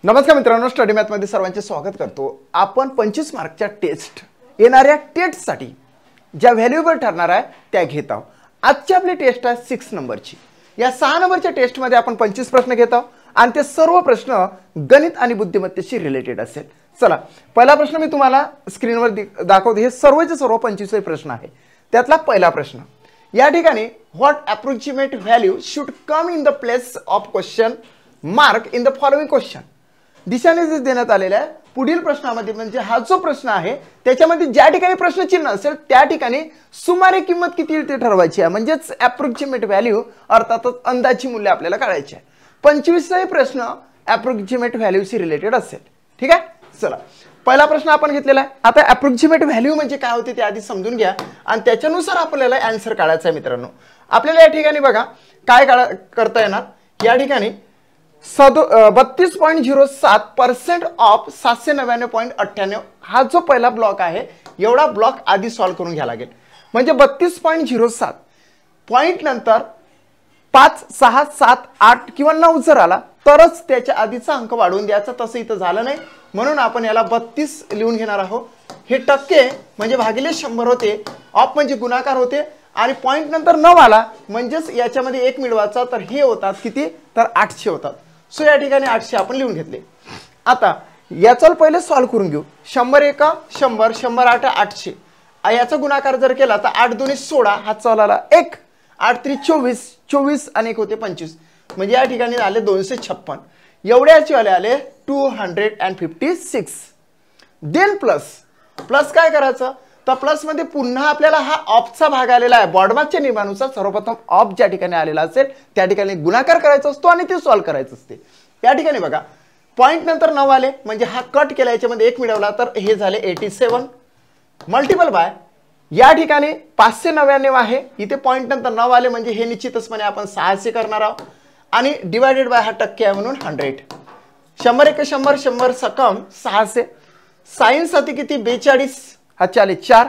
नमस्कार मित्रांनो, study math मध्ये सर्वांचे स्वागत करतो। आपण 25 मार्कच्या टेस्ट येणाऱ्या टेस्टसाठी ज्या व्हॅल्युएबल ठरणार आहे त्या घेत आहोत। आजची आपली टेस्ट आहे 6 नंबरची। या 6 नंबरच्या टेस्ट मध्ये आपण 25 प्रश्न घेत आहोत आणि ते सर्व प्रश्न गणित आणि बुद्धिमत्तेशी रिलेटेड असेल। चला, पहिला प्रश्न मी तुम्हाला स्क्रीनवर दाखवतो। हे सर्वचे सर्व 25 प्रश्न आहे। त्यातला पहिला प्रश्न या ठिकाणी what approximate value should come in the place of question mark in the following question. दिशाने जे देण्यात आलेला आहे पुढील प्रश्नामध्ये, म्हणजे हा जो प्रश्न आहे त्याच्यामध्ये ज्या ठिकाणी प्रश्नचिन्ह असेल त्या ठिकाणी सुमारे किंमत किती येईल ते ठरवायची आहे, म्हणजेच अप्रॉक्सिमेट व्हॅल्यू अर्थातच अंदाजी मूल्य आपल्याला काढायचे आहे। 25वा प्रश्न अप्रॉक्सिमेट व्हॅल्यूशी रिलेटेड असेल। ठीक आहे, चला पहिला प्रश्न आपण घेतलेला आहे। आता अप्रॉक्सिमेट व्हॅल्यू म्हणजे काय होते ते आधी समजून घ्या आणि त्याच्यानुसार आपल्याला आन्सर काढायचा आहे। मित्रांनो, आपल्याला या ठिकाणी बघा काय करता येणार। या ठिकाणी 32.07% ऑफ 799.98 हा जो पहिला ब्लॉक आहे एवढा ब्लॉक आधी सॉल्व करून घ्या लागेल। म्हणजे 32.07 पॉइंट नंतर 5, 6, 7, 8 किंवा 9 जर आला तरच त्याच्या आधीचा अंक वाढवून द्यायचा। तसं इथं झालं नाही म्हणून आपण याला 32 लिहून घेणार आहोत। हे टक्के म्हणजे भागिले 100 होते, ऑफ म्हणजे गुणाकार होते आणि पॉइंट नंतर 9 आला म्हणजेच याच्यामध्ये 1 मिळवायचा, तर हे होतात किती, तर 800 होतात। सो या ठिकाणी 800 आपण लिहून घेतले। आता याचा पहिले सॉल्व करून घेऊ। 100 एका 100, 100 8 800 याचा गुणाकार जर केला तर 8 2 16 हा चौलाला 1, 8 3 24, 24 आणि 1 होते 25, म्हणजे या ठिकाणी आले 256। एवढ्याचे वाले आले 256। देन प्लस काय करायचं, तर प्लस मध्ये पुन्हा आपल्याला हा ऑफचा भाग आलेला आहे। बॉडमार्कच्या नियमानुसार सर्वप्रथम ऑफ ज्या ठिकाणी आलेला असेल त्या ठिकाणी गुणाकार करायचा असतो आणि ते सॉल्व करायचं असते। या ठिकाणी बघा पॉइंट नंतर 9 आले म्हणजे हा कट केला, याच्यामध्ये 1 मिळवला तर हे झाले 87 मल्टिपल बाय या ठिकाणी 599 आहे। इथे पॉइंट नंतर 9 आले म्हणजे हे निश्चितपणे आपण 600 करणार आहोत आणि डिवायडेड बाय हा टक्के आहे म्हणून 100। 100 एक 100, 100 सकम 600। साइन साठी किती 42 हा चाले 4,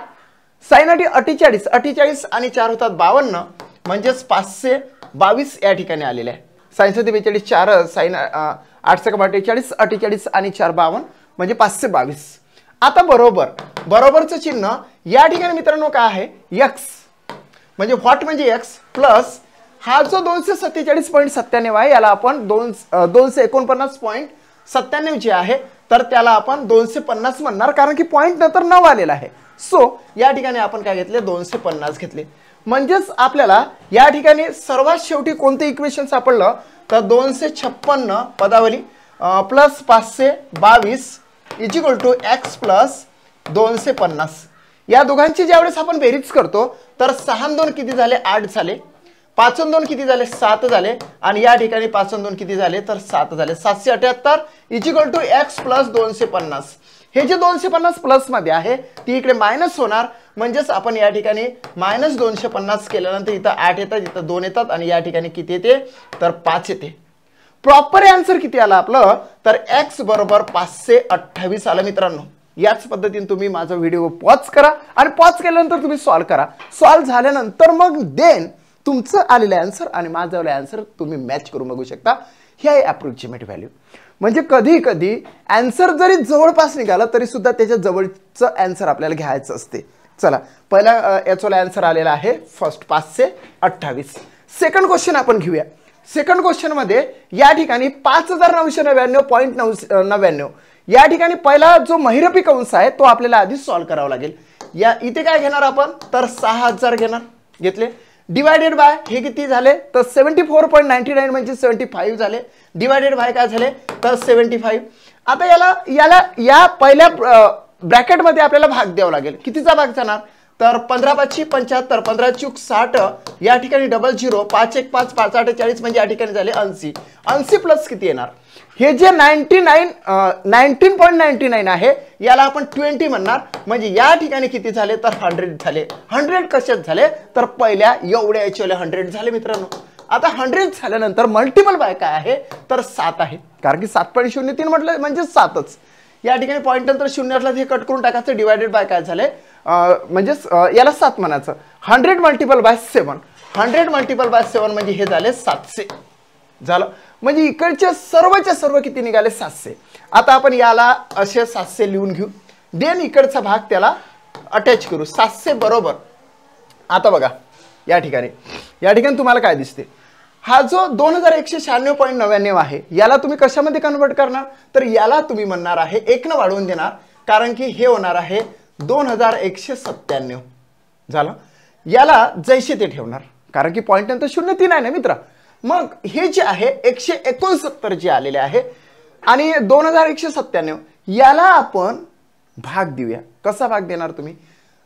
साइन अटी 48, 48 आणि 4 होतात 52 म्हणजेच 522 या ठिकाणी आलेले आहे। साइन साठी 42 4, साइन 8 × 48, 48 आणि 4 52 म्हणजे 522। आता बरोबरचं चिन्ह या ठिकाणी मित्रांनो काय आहे, x म्हणजे व्हॉट म्हणजे x प्लस हा जो 247.97 आहे याला आपण 249.97 जे आहे तर त्याला आपण 250 म्हणणार, कारण की पॉइंट नंतर 9 आलेला आहे। सो या ठिकाणी आपण काय घेतले 250 घेतले। म्हणजेच आपल्याला या ठिकाणी सर्वात शेवटी कोणते इक्वेशन सापडलं तर 256 पदावली plus 522 equal to x plus 250। या दोघांची ज्यावेळेस आपण बेरीज करतो तर 6 2 किती झाले 8 झाले, 5 2 किती झाले 7 झाले आणि या ठिकाणी 5 2 किती झाले तर 7 झाले। 778 इक्वल टू x प्लस 250। हे जे 250 प्लस मध्ये आहे ती इकडे मायनस होणार, म्हणजेच आपण या ठिकाणी मायनस 250 केल्यानंतर इथं 8 येतात, इथं 2 येतात आणि या ठिकाणी किती येते तर 5 येते। प्रॉपर आन्सर किती आला आपलं तर x बरोबर 528 आलं। मित्रांनो, याच पद्धतीने तुम्ही माझा व्हिडिओ पॉज करा आणि पॉज केल्यानंतर तुम्ही सॉल्व करा। सॉल्व झाल्यानंतर मग देन तुमचं आलेलं आन्सर आणि माझं आलेलं आन्सर तुम्ही मॅच करून बघू शकता। हे आहे अप्रॉक्सिमेट व्हॅल्यू। म्हणजे कधी कधी आन्सर जरी जवळपास निघाला तरी सुद्धा त्याच्या जवळचं आन्सर आपल्याला घ्यायचं असते। चला, पहिला याचा आन्सर आलेला आहे फर्स्ट 528। सेकंड क्वेश्चन आपण घेऊया। सेकंड क्वेश्चन मध्ये या ठिकाणी 5999.99 या ठिकाणी पहिला जो महिरपी कंस आहे तो आपल्याला आधी सॉल्व करावा लागेल। या इथे काय घेणार आपण तर 6000 घेतले, डिवायडेड बाय हे किती झाले तर 74.99 म्हणजे 75 झाले, डिवायडेड बाय काय झाले तर 75। आता याला या पहिल्या ब्रॅकेट मध्ये आपल्याला भाग द्यावा लागेल। कितीचा भाग जाणार तर 15 5 75, 15 चूक 60 या ठिकाणी डबल 0, 5 1 5 5 8 40 म्हणजे या ठिकाणी झाले 80। 80 प्लस किती येणार, हे जे 19.99 आहे याला आपण 20 म्हणणार, म्हणजे या ठिकाणी किती झाले तर 100 झाले। 100 कशात झाले तर पहिल्या एवढ्या याचे 100 झाले। मित्रांनो, आता 100 झाल्यानंतर मल्टिपल बाय काय आहे तर 7 आहे, कारण की 7.03 म्हटलं म्हणजे 7च। या ठिकाणी पॉइंट नंतर 0 असला हे कट करून टाकायचं, डिवायडेड बाय काय झाले म्हणजे याला 7 म्हणायचं। 100 मल्टिपल बाय 7, 100 मल्टिपल बाय 7 म्हणजे हे झाले 700। झालं. म्हणजे इकडच्या सर्वच्या सर्व किती निघाले 700. आता आपण याला असे 700 लिहून घेऊ. देन इकडचा भाग त्याला अटॅच करू 700 बरोबर. आता बघा या ठिकाणी तुम्हाला काय दिसते, हा जो 2196.99 आहे याला तुम्ही कशामध्ये कन्वर्ट करणार, तर याला तुम्ही म्हणणार आहे 1 न वाढवून देणार, कारण की हे होणार आहे 2197. झालं. याला जैसे ते ठेवणार, कारण की पॉईंट नंतर 03 आहे ना मित्र. मग हे जे आहे 169 जे आलेले आहे आणि 2197 याला आपण भाग देऊया. कसा भाग देणार तुम्ही,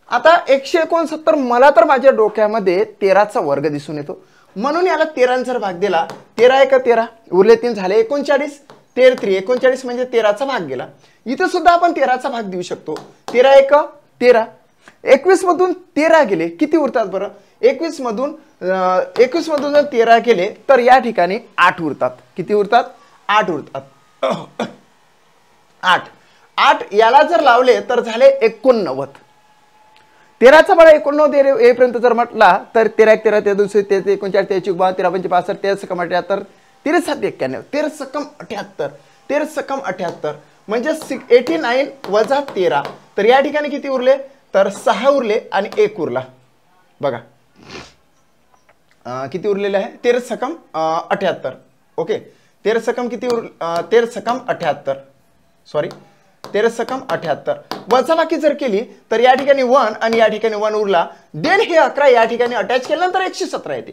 आता 169 मला तर माझ्या डोक्यामध्ये 13चा वर्ग दिसून येतो, म्हणून याला 13 जर भाग दिला, 13 1 13 उरले 3 झाले 39, 13 39 म्हणजे 13चा भाग गेला. इथे सुद्धा आपण 13चा भाग देऊ शकतो. 13 1 13, 21 मधून 13 गेले किती उरतात बरं, 21 मधून जर 13 गेले तर या ठिकाणी 8 उरतात. किती उरतात, 8 उरतात. 8 याला जर लावले तर झाले 89. 13चा बळा 89 येईपर्यंत जर म्हटला तर 13 1 13 13 2 13 39 43 13 5 65 13 सकम 78 13 7 91 13 सकम 78 13 सकम 78 म्हणजे 89 वजा 13. तर या ठिकाणी किती उरले, तर 6 उरले आणि 1 उरला. बघा किती उरलेले आहे, 13 सकम 78. ओके, 13 सकम किती 13 सकम 78, सॉरी 13 सकम 78. वजाबाकी जर केली तर या ठिकाणी 1 आणि या ठिकाणी 1 उरला. देन हे 11 या ठिकाणी अटॅच केल्यानंतर 117 येते.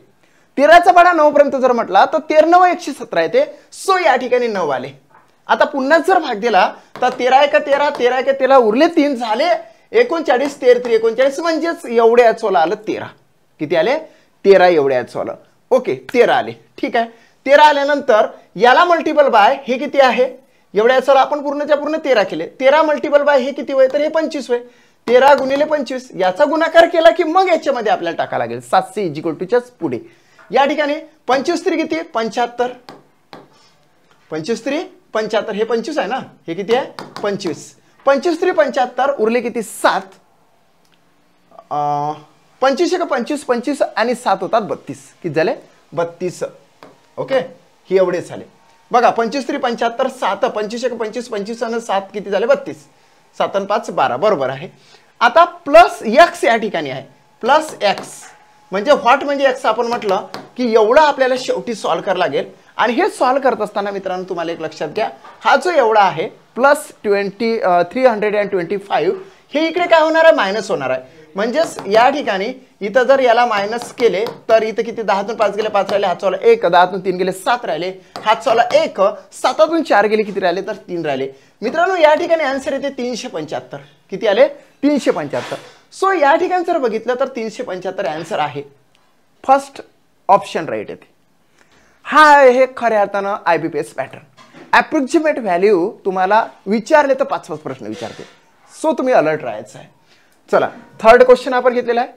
13चा बडा 9 पर्यंत जर म्हटला तर 13 9 117 येते. सो या ठिकाणी 9 आले. आता पुन्हा जर भाग दिला तर 13 1 13 13 1 13 उरले 3 झाले 39 13 39 म्हणजेच एवढ्याच आलं 13. किती आले, 13 एवढ्याच आलं. ओके 13 आले. ठीक आहे, 13 आल्यानंतर याला मल्टिपल बाय हे किती आहे, एवढ्या चला आपण पूर्णच्या पूर्ण 13 केले. 13 मल्टिपल बाय हे किती होय, तर हे 25 होय. 13 गुणिले 25 याचा गुणाकार केला की मग याच्यामध्ये आपल्याला टाका लागेल 700 = पुढे. या ठिकाणी 25 3 किती 75, 25 3 75 हे 25 आहे ना, हे किती आहे 25. 25 3 75 उरले किती 7. 25 1 25 25 आणि 7 होतात 32. किती झाले 32. ओके, हे एवढे झाले. बघा 25 3 75 7 25 1 25 25 आणि 7 किती झाले 32. 7 आणि 5 12 बरोबर आहे. आता प्लस एक्स या ठिकाणी आहे. प्लस एक्स म्हणजे व्हॉट म्हणजे एक्स आपण म्हटलं की एवढं आपल्याला शेवटी सॉल्व करावं लागेल. आणि हे सॉल्व करत असताना मित्रांनो तुम्हाला एक लक्षात घ्या, हा जो एवढा आहे प्लस 325 हे इकडे काय होणार आहे, मायनस होणार आहे. म्हणजेच या ठिकाणी इथं जर याला मायनस केले तर इथं किती 10तून 5 गेले 5 राहिले, हातचा 1, 10तून 3 गेले 7 राहिले, हातचा 1, 7तून 4 गेले किती राहिले, तर 3 राहिले. मित्रांनो या ठिकाणी आन्सर येते 375. किती आले 375. सो या ठिकाणी जर बघितलं तर 375 आन्सर आहे. फर्स्ट ऑप्शन राईट येते. हा आहे खऱ्या अर्थानं IBPS पॅटर्न. अप्रॉक्सिमेट व्हॅल्यू तुम्हाला विचारले तर 5 प्रश्न विचारते. सो तुम्ही अलर्ट राहायचं आहे. चला थर्ड क्वेश्चन आपण घेतलेला आहे.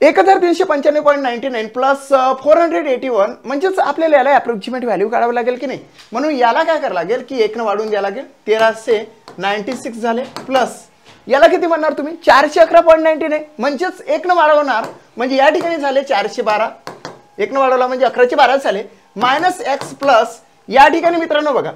1395.99 प्लस 481 म्हणजेच आपल्याला याला अप्रॉक्सिमेट व्हॅल्यू काढावं लागेल की नाही. म्हणून याला काय करावं लागेल की 1 न वाढवून द्यावं लागेल. 1396 झाले प्लस याला किती म्हणणार तुम्ही 411.99 म्हणजेच 1 न वाढवणार म्हणजे या ठिकाणी झाले 412. 1 न वाढवला म्हणजे 1112 झाले. मायनस एक्स प्लस या ठिकाणी मित्रांनो बघा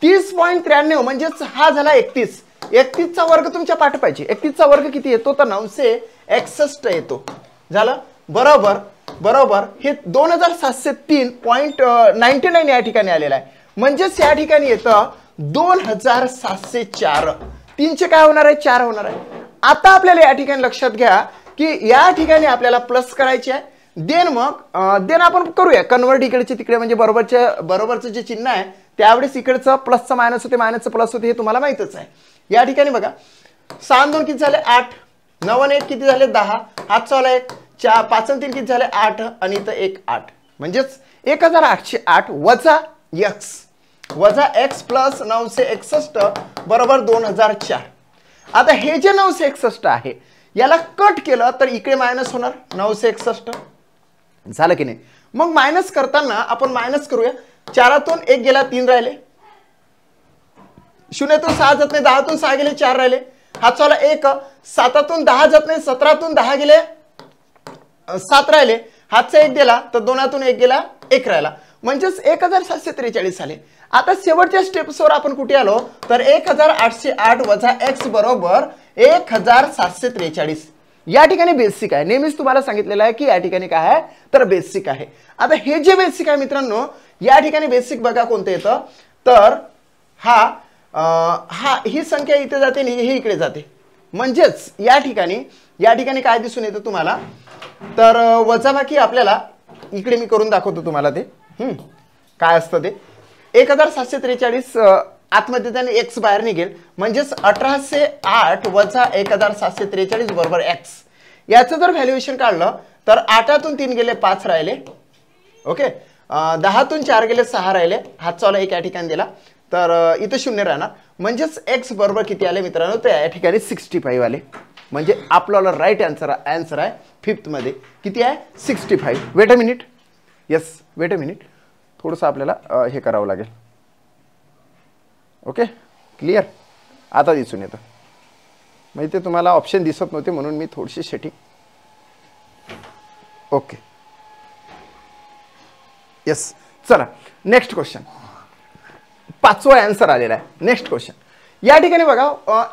30.93 म्हणजेच हा झाला 31. 31चा वर्ग तुमच्या पाठ पाहिजे. 31चा वर्ग किती येतो तर 961 येतो. झालं बरोबर बरोबर. हे 2703.99 या ठिकाणी आलेला आहे. म्हणजेच या ठिकाणी येतं 2704. 3चे काय होणार आहे 4 होणार आहे. आता आपल्याला या ठिकाणी लक्षात घ्या की या ठिकाणी आपल्याला प्लस करायचे आहे. देन आपण करूया कन्वर्ट इकडचे तिकडे म्हणजे बरोबरचं जे चिन्ह आहे त्यावेळेस इकडचं प्लसचं मायनस होते मायनसचं प्लस होते हे तुम्हाला माहितच आहे. या ठिकाणी बघा 6 2 किती झाले 8, 9 1 किती झाले 10, हातचा 1 4 5 3 किती झाले 8 आणि इथं 1 8 म्हणजेच 1808 वजा x प्लस 961 बरोबर 2004. आता हे जे 961 आहे याला कट केलं तर इकडे मायनस होणार 961 झालं की नाही. मग मायनस करताना आपण मायनस करूया. 4तून 1 गेला 3 राहिले, 0तून 6 जात नाही 10तून 6 गेले 4 राहिले, हातचा 1 7तून 10 जात नाही 17तून 10 गेले 7 राहिले, हातचा 1 गेला तर 2तून 1 गेला 1 राहिला. म्हणजेच 1743 आले. आता शेवटच्या स्टेप्सवर आपण कुठे आलो तर 1808 वजा x बरोबर 1743. या ठिकाणी बेसिक आहे. नेहमीच तुम्हाला सांगितलेलं आहे की या ठिकाणी काय आहे तर बेसिक आहे. आता हे जे बेसिक आहे मित्रांनो, या ठिकाणी बेसिक बघा कोणतं येतं तर ही संख्या इथे जाते आणि ही इकडे जाते. म्हणजेच या ठिकाणी काय दिसून येतं तुम्हाला तर वजाबाकी आपल्याला इकडे मी करून दाखवतो तुम्हाला ते काय असतं ते. 1743 आतमध्ये त्याने x बाहेर निघेल म्हणजेच 1808 वजा 1743 बरोबर x. याचं जर व्हॅल्युएशन काढलं तर 8तून 3 गेले 5 राहिले. ओके, 10तून 4 गेले 6 राहिले. हातचावला एक या ठिकाणी दिला तर इथं 0 राहणार. म्हणजेच x बरोबर किती आले मित्रांनो तर या ठिकाणी 65 आले. म्हणजे आपल्याला राईट आन्सर आहे 5th मध्ये किती आहे 65. Weight a minute. Yes, weight a minute. थोडंसं आपल्याला हे करावं लागेल. Okay, clear. आता दिसून येतं. म्हणजे ते तुम्हाला ऑप्शन दिसत नव्हते म्हणून मी थोडीशी सेटिंग. Okay, yes. चला नेक्स्ट क्वेश्चन. 5वा आन्सर आलेला आहे. नेक्स्ट क्वेश्चन या ठिकाणी बघा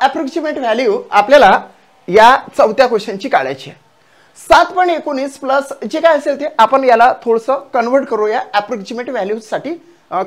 अप्रॉक्सिमेट व्हॅल्यू आपल्याला या 4थ्या क्वेश्चनची काढायची आहे. 7.19 प्लस जे काय असेल ते आपण याला थोडंसं कन्वर्ट करूया. अप्रॉक्सिमेट व्हॅल्यूसाठी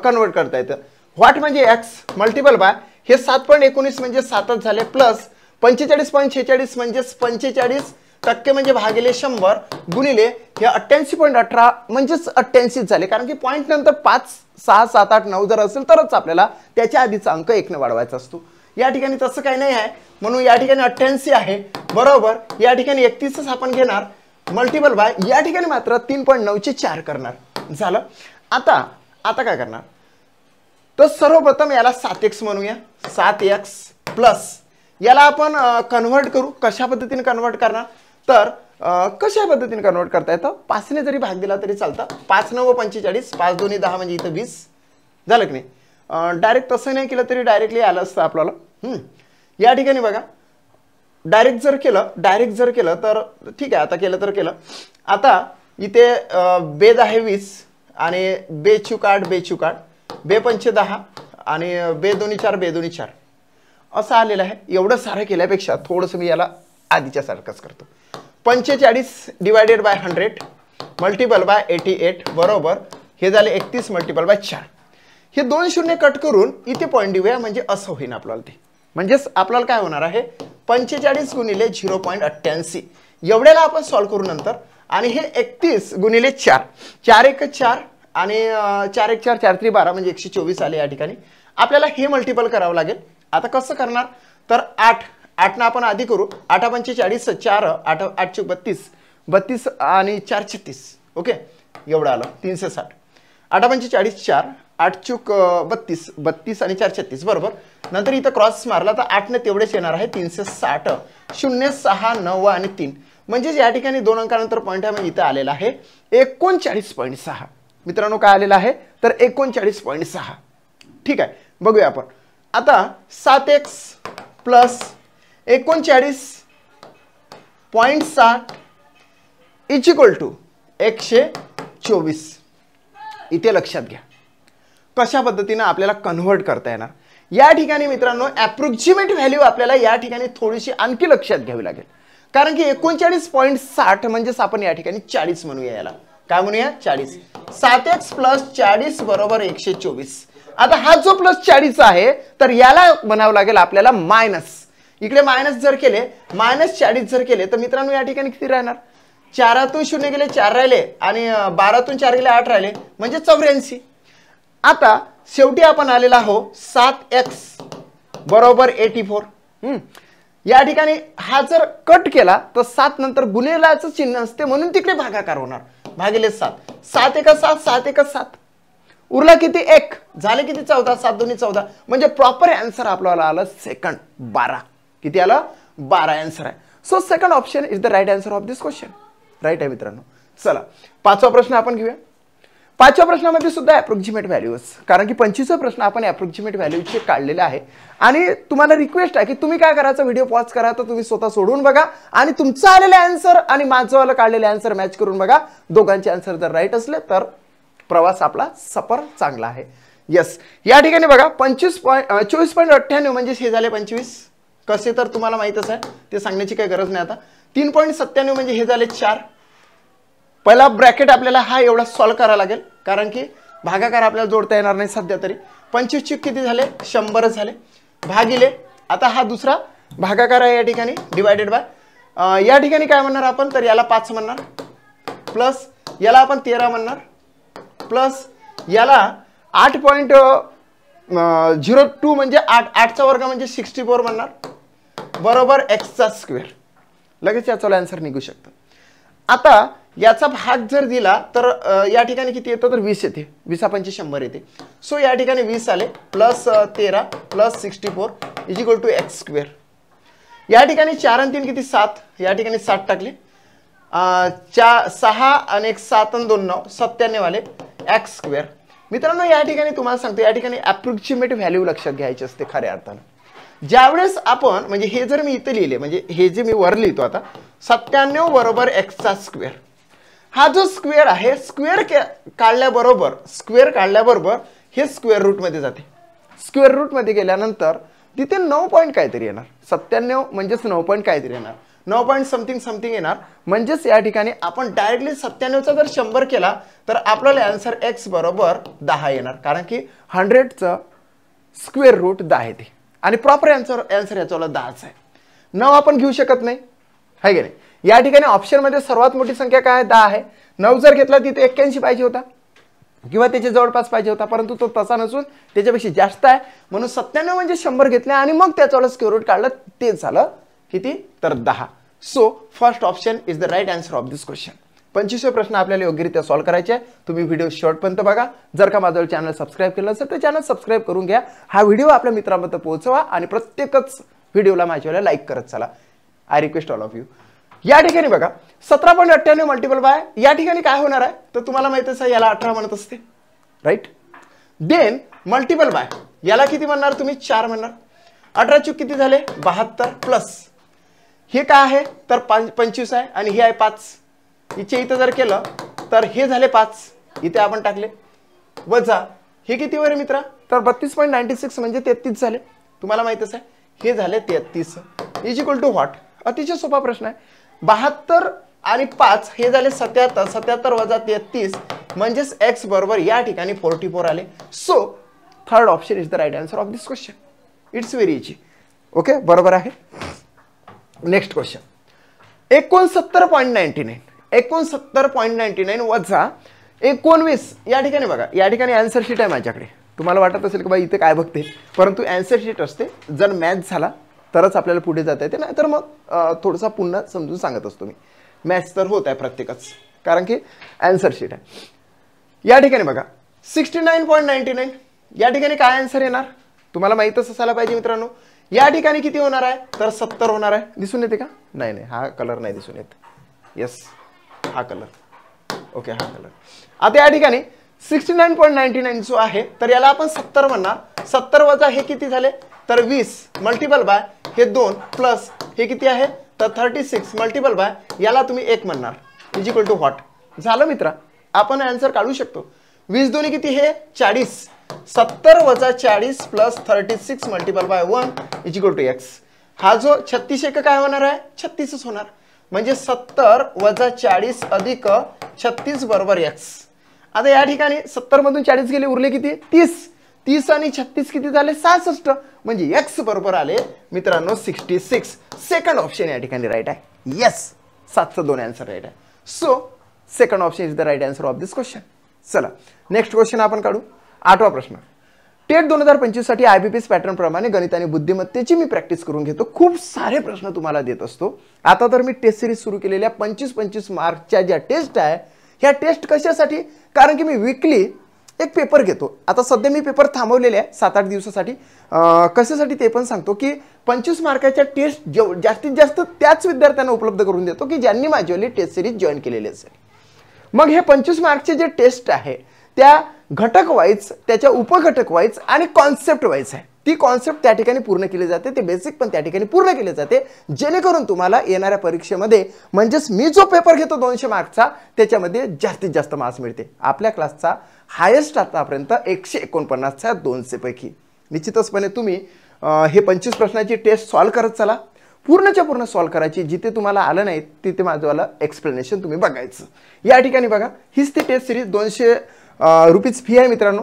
कन्वर्ट करता येतं. व्हॉट म्हणजे x मल्टिपल बाय हे 7.19 म्हणजे 7च झाले प्लस 45.46 म्हणजे 45% म्हणजे भागिले 100 गुणिले हे 88.18 म्हणजेच 88 झाले. कारण की पॉईंट नंतर 5, 6, 7, 8, 9 जर असेल तरच आपल्याला त्याच्या आधीचा अंक 1 ने वाढवायचा असतो. या ठिकाणी तसं काही नाही आहे म्हणून या ठिकाणी 88 आहे बरोबर. या ठिकाणी 31च आपण घेणार मल्टिपल बाय या ठिकाणी मात्र 3.9 चे 4 करणार झालं. आता काय करणार तर सर्वप्रथम याला 7x म्हणूया. 7x प्लस याला आपण कन्वर्ट करू. कशा पद्धतीने कन्वर्ट करणार तर कशा पद्धतीने कन्वर्ट करता येतं 5 ने जरी भाग दिला तरी चालतं. 5 9 45 5 2 10 म्हणजे इथं 20 झालं की नाही. डायरेक्ट तसं नाही केलं तरी डायरेक्टली आलं असतं आपल्याला. या ठिकाणी बघा डायरेक्ट जर केलं तर ठीक आहे. आता केलं तर केलं. आता इथे बेद आहे 20 आणि बेचूक 8 बे 5 10 आणि बे 2 4 बे 2 4 असं आलेलं आहे. एवढं सारं केल्यापेक्षा थोडंसं मी याला आधीच्या सारखंच करतो. 45 डिवायडेड बाय 100 मल्टिपल बाय 88 बरोबर हे झाले 31 मल्टिपल बाय 4. हे 2 शून्य कट करून इथे पॉईंट देऊया म्हणजे असं होईल आपल्याला ते. म्हणजेच आपल्याला काय होणार आहे 45 गुणिले 0.88 एवढ्याला आपण सॉल्व्ह करू नंतर. आणि हे 31 गुणिले 4 4 1 4 आणि 4 1 4 4 3 12 म्हणजे 124 आले. या ठिकाणी आपल्याला हे मल्टिपल करावं लागेल. आता कसं करणार तर 8 ना आपण आधी करू. 8 पंचे 40 4 8 8 चूक 32 आणि 4 36. ओके, एवढं आलं 360. 8 पंचे 40 4 8 चूक 32 आणि 4 36 बरोबर. नंतर इथं क्रॉस मारला तर 8 ने तेवढेच येणार आहे 360 0 6 9 आणि 3 म्हणजे या ठिकाणी 2 अंकानंतर पॉईंट आहे म्हणजे इथं आलेला आहे 39.6. मित्रांनो काय आलेला आहे तर 39.6. ठीक आहे, बघूया आपण. आता 7x plus 39.7 is equal to 124. इथे लक्षात घ्या कशा पद्धतीने आपल्याला कन्वर्ट करता येणार. या ठिकाणी मित्रांनो अप्रॉक्सिमेट व्हॅल्यू आपल्याला या ठिकाणी थोडीशी आणखी लक्षात घ्यावी लागेल. कारण की 39.60 म्हणजेच आपण या ठिकाणी 40 म्हणूया. याला काय म्हणूया 40. 7x प्लस 40 बरोबर 124. आता हा जो प्लस 40 आहे तर याला म्हणावं लागेल आपल्याला मायनस. इकडे मायनस जर केले -40 जर केले तर मित्रांनो या ठिकाणी किती राहणार 4तून 0 गेले 4 राहिले आणि 12तून 4 गेले 8 राहिले म्हणजे 84. आता शेवटी आपण आलेला आहो 7x बरोबर 84. या ठिकाणी हा जर कट केला तर 7 नंतर गुणिलेचं चिन्ह असते म्हणून तिकडे भागाकार होणार भागिले 7. 7 1 7 7 1 7 उरला किती 1 झाले किती 14 7 2 14 म्हणजे प्रॉपर आन्सर आपल्याला आलं सेकंड 12. किती आलं 12 आन्सर आहे. So second option is the right answer of this question. Right आहे मित्रांनो. चला 5वा प्रश्न आपण घेऊया. 5व्या प्रश्नामध्ये सुद्धा अप्रॉक्सिमेट व्हॅल्यूज कारण की 25वा प्रश्न आपण अप्रॉक्सिमेट व्हॅल्यूचे काढलेले आहे. आणि तुम्हाला रिक्वेस्ट आहे की तुम्ही काय करायचं व्हिडिओ पॉज करा तर तुम्ही स्वतः सोडून बघा आणि तुमचं आलेले आन्सर आणि माझं काढलेले आन्सर मॅच करून बघा. दोघांचे आन्सर जर राईट असले तर प्रवास आपला सफर चांगला आहे. यस, या ठिकाणी बघा 24.98 म्हणजे हे झाले 25. कसे तर तुम्हाला माहितच आहे, ते सांगण्याची काही गरज नाही आता. 3.97 म्हणजे हे झाले 4. पहिला ब्रॅकेट आपल्याला हा एवढा सॉल्व्ह करावा लागेल, कारण की भागाकार आपल्याला जोडता येणार नाही सध्या तरी. 25 किती झाले, 100 झाले, भागिले आता हा दुसरा भागाकार आहे या ठिकाणी, डिवायडेड बाय या ठिकाणी काय म्हणणार आपण, तर याला 5 म्हणणार, प्लस याला आपण 13 म्हणणार, प्लस याला 8.02 म्हणजे 8चा वर्ग म्हणजे 64 म्हणणार, बरोबर एक्सचा स्क्वेअर. लगेच याचा आन्सर निघू शकतो. आता याचा भाग जर दिला तर या ठिकाणी किती येतं, तर 20 येते. 20 100 येते. सो या ठिकाणी 20 आले, plus 13 plus 64 is equal to x square. या ठिकाणी 4 आणि 3 किती 7, या ठिकाणी 7 टाकले, 6 आणि 1 7 आणि 2 9 97 आले एक्स स्क्वेअर. मित्रांनो या ठिकाणी तुम्हाला सांगतो, या ठिकाणी अप्रॉक्सिमेट व्हॅल्यू लक्षात घ्यायची असते खऱ्या अर्थानं. ज्यावेळेस आपण म्हणजे हे जर मी इथं लिहिले, म्हणजे हे जे मी वर लिहितो आता 97 बरोबर एक्सचा स्क्वेअर. हा जो स्क्वेअर आहे, स्क्वेअर काढल्याबरोबर हे स्क्वेअर रूट मध्ये जाते. स्क्वेअर रूट मध्ये गेल्यानंतर तिथे 9 पॉईंट काहीतरी येणार. 97 म्हणजेच 9 पॉईंट काहीतरी येणार, 9 पॉईंट समथिंग येणार. म्हणजेच या ठिकाणी आपण डायरेक्टली 97चा जर 100 केला तर आपल्याला आन्सर एक्स बरोबर 10 येणार, कारण की 100चं स्क्वेअर रूट 10 येते आणि प्रॉपर आन्सर याच्याला 10च आहे. 9 आपण घेऊ शकत नाही, आहे की नाही. या ठिकाणी ऑप्शन मध्ये सर्वात मोठी संख्या काय आहे, 10 आहे. 9 जर घेतला तिथे 81 पाहिजे होता किंवा त्याच्या जवळपास पाहिजे होता, परंतु तो तसा नसून त्याच्यापेक्षा जास्त आहे. म्हणून 97 म्हणजे 100 घेतले आणि मग त्याच्यावर स्क्वेअर रूट काढलं, ते झालं किती, तर 10. So first option is the right answer of this question. 25वे प्रश्न आपल्याला योग्यरित्या सॉल्व्ह करायचे आहे. तुम्ही व्हिडिओ शेवटपर्यंत बघा. जर का माझं चॅनल सबस्क्राईब केलं असेल तर चॅनल सबस्क्राईब करून घ्या. हा व्हिडिओ आपल्या मित्रांपर्यंत पोहोचवा आणि प्रत्येकच व्हिडिओला माझ्याला लाईक करत चला. I request all of you. या ठिकाणी बघा 17.98 मल्टिपल बाय या ठिकाणी काय होणार आहे, तर तुम्हाला माहितच आहे याला 18 म्हणत असते, राईट. देन मल्टिपल बाय याला किती म्हणणार तुम्ही, 4 म्हणणार. 18 चूक किती झाले, 72 प्लस हे काय आहे तर 25 आहे आणि हे आहे 5. इथे इथं जर केलं तर हे झाले 5, इथे आपण टाकले, वजा हे किती वर मित्रा, तर 32.96 म्हणजे 33 झाले. तुम्हाला माहितच आहे हे झाले 33 इज इक्वल टू व्हॉट. अतिशय सोपा प्रश्न आहे. 72 आणि 5 हे झाले 77, 77 वजा 33 म्हणजेच एक्स बरोबर या ठिकाणी 44 आले. So third option is the right answer of this question. It's very easy. Okay, बरोबर आहे. नेक्स्ट क्वेश्चन 69.99 वजा 19 या ठिकाणी बघा, या ठिकाणी आन्सर शीट आहे माझ्याकडे. तुम्हाला वाटत असेल की बाई इथे काय बघते, परंतु आन्सर शीट असते. जर मॅथ झाला तरच आपल्याला पुढे जाता येते, नाही तर मग थोडासा पुन्हा समजून सांगत असतो मी. मॅथ्स तर होत आहे प्रत्येकच, कारण की आन्सर शीट आहे. या ठिकाणी बघा 69.99 या ठिकाणी काय आन्सर येणार तुम्हाला माहीतच असायला पाहिजे मित्रांनो. या ठिकाणी किती होणार आहे, तर 70 होणार आहे. दिसून येते का, नाही नाही हा कलर नाही दिसून येत. येस हा कलर, ओके हा कलर. आता या ठिकाणी 69.99 जो आहे तर याला आपण 70 म्हणणार. 70 वजा हे किती झाले, तर 20 मल्टिपल बाय हे 2 प्लस हे किती आहे, तर 36 मल्टिपल बाय याला तुम्ही 1 म्हणणार इज इक्वल टू व्हॉट. झालं मित्रा, आपण आन्सर काढू शकतो. 20 दोन्ही किती हे 40, 70 वजा 40 plus 36 multiple by 1 is equal to x. हा जो 36 एक काय होणार आहे, 36च होणार. म्हणजे 70 वजा 40 अधिक 36 बरोबर एक्स. आता या ठिकाणी 70 मधून 40 गेले, उरले किती 30. 30 आणि 36 किती झाले 66, म्हणजे एक्स बरोबर आले मित्रांनो 66. सेकंड ऑप्शन या ठिकाणी राईट आहे. येस 7चं 2 आन्सर राईट आहे. So second option is the right answer of this question. चला नेक्स्ट क्वेश्चन आपण काढू. 8वा प्रश्न. टेट 2025 साठी IBPS पॅटर्न प्रमाणे गणित आणि बुद्धिमत्तेची मी प्रॅक्टिस करून घेतो. खूप सारे प्रश्न तुम्हाला देत असतो. आता तर मी टेस्ट सिरीज सुरू केलेल्या 25 मार्कच्या ज्या टेस्ट आहे, ह्या टेस्ट कशासाठी, कारण की मी वीकली एक पेपर घेतो. आता सध्या मी पेपर थांबवलेले आहे 7-8 दिवसासाठी. कशासाठी ते पण सांगतो की 25 मार्काच्या टेस्ट जास्तीत जास्त त्याच विद्यार्थ्यांना उपलब्ध करून देतो की ज्यांनी माझीवाली टेस्ट सिरीज जॉईन केलेली असेल. मग हे 25 मार्कचे जे टेस्ट आहे त्या घटक वाईज, त्याच्या उपघटक वाईज आणि कॉन्सेप्ट वाईज आहे. ती कॉन्सेप्ट त्या ठिकाणी पूर्ण केली जाते, ते बेसिक पण त्या ठिकाणी पूर्ण केले जाते, जेणेकरून तुम्हाला येणाऱ्या परीक्षेमध्ये म्हणजेच मी जो पेपर घेतो 200 मार्कचा त्याच्यामध्ये जास्तीत जास्त मार्क्स मिळते. आपल्या क्लासचा हायेस्ट आतापर्यंत 149च्या 200 पैकी. निश्चितचपणे तुम्ही हे 25 प्रश्नाची टेस्ट सॉल्व करत चला, पूर्णच्या पूर्ण सॉल्व करायची. जिथे तुम्हाला आलं नाही तिथे माझंवालं एक्सप्लेनेशन तुम्ही बघायचं. या ठिकाणी बघा, हीच ती टेस्ट सिरीज 200 रुपीज फी आहे मित्रांनो.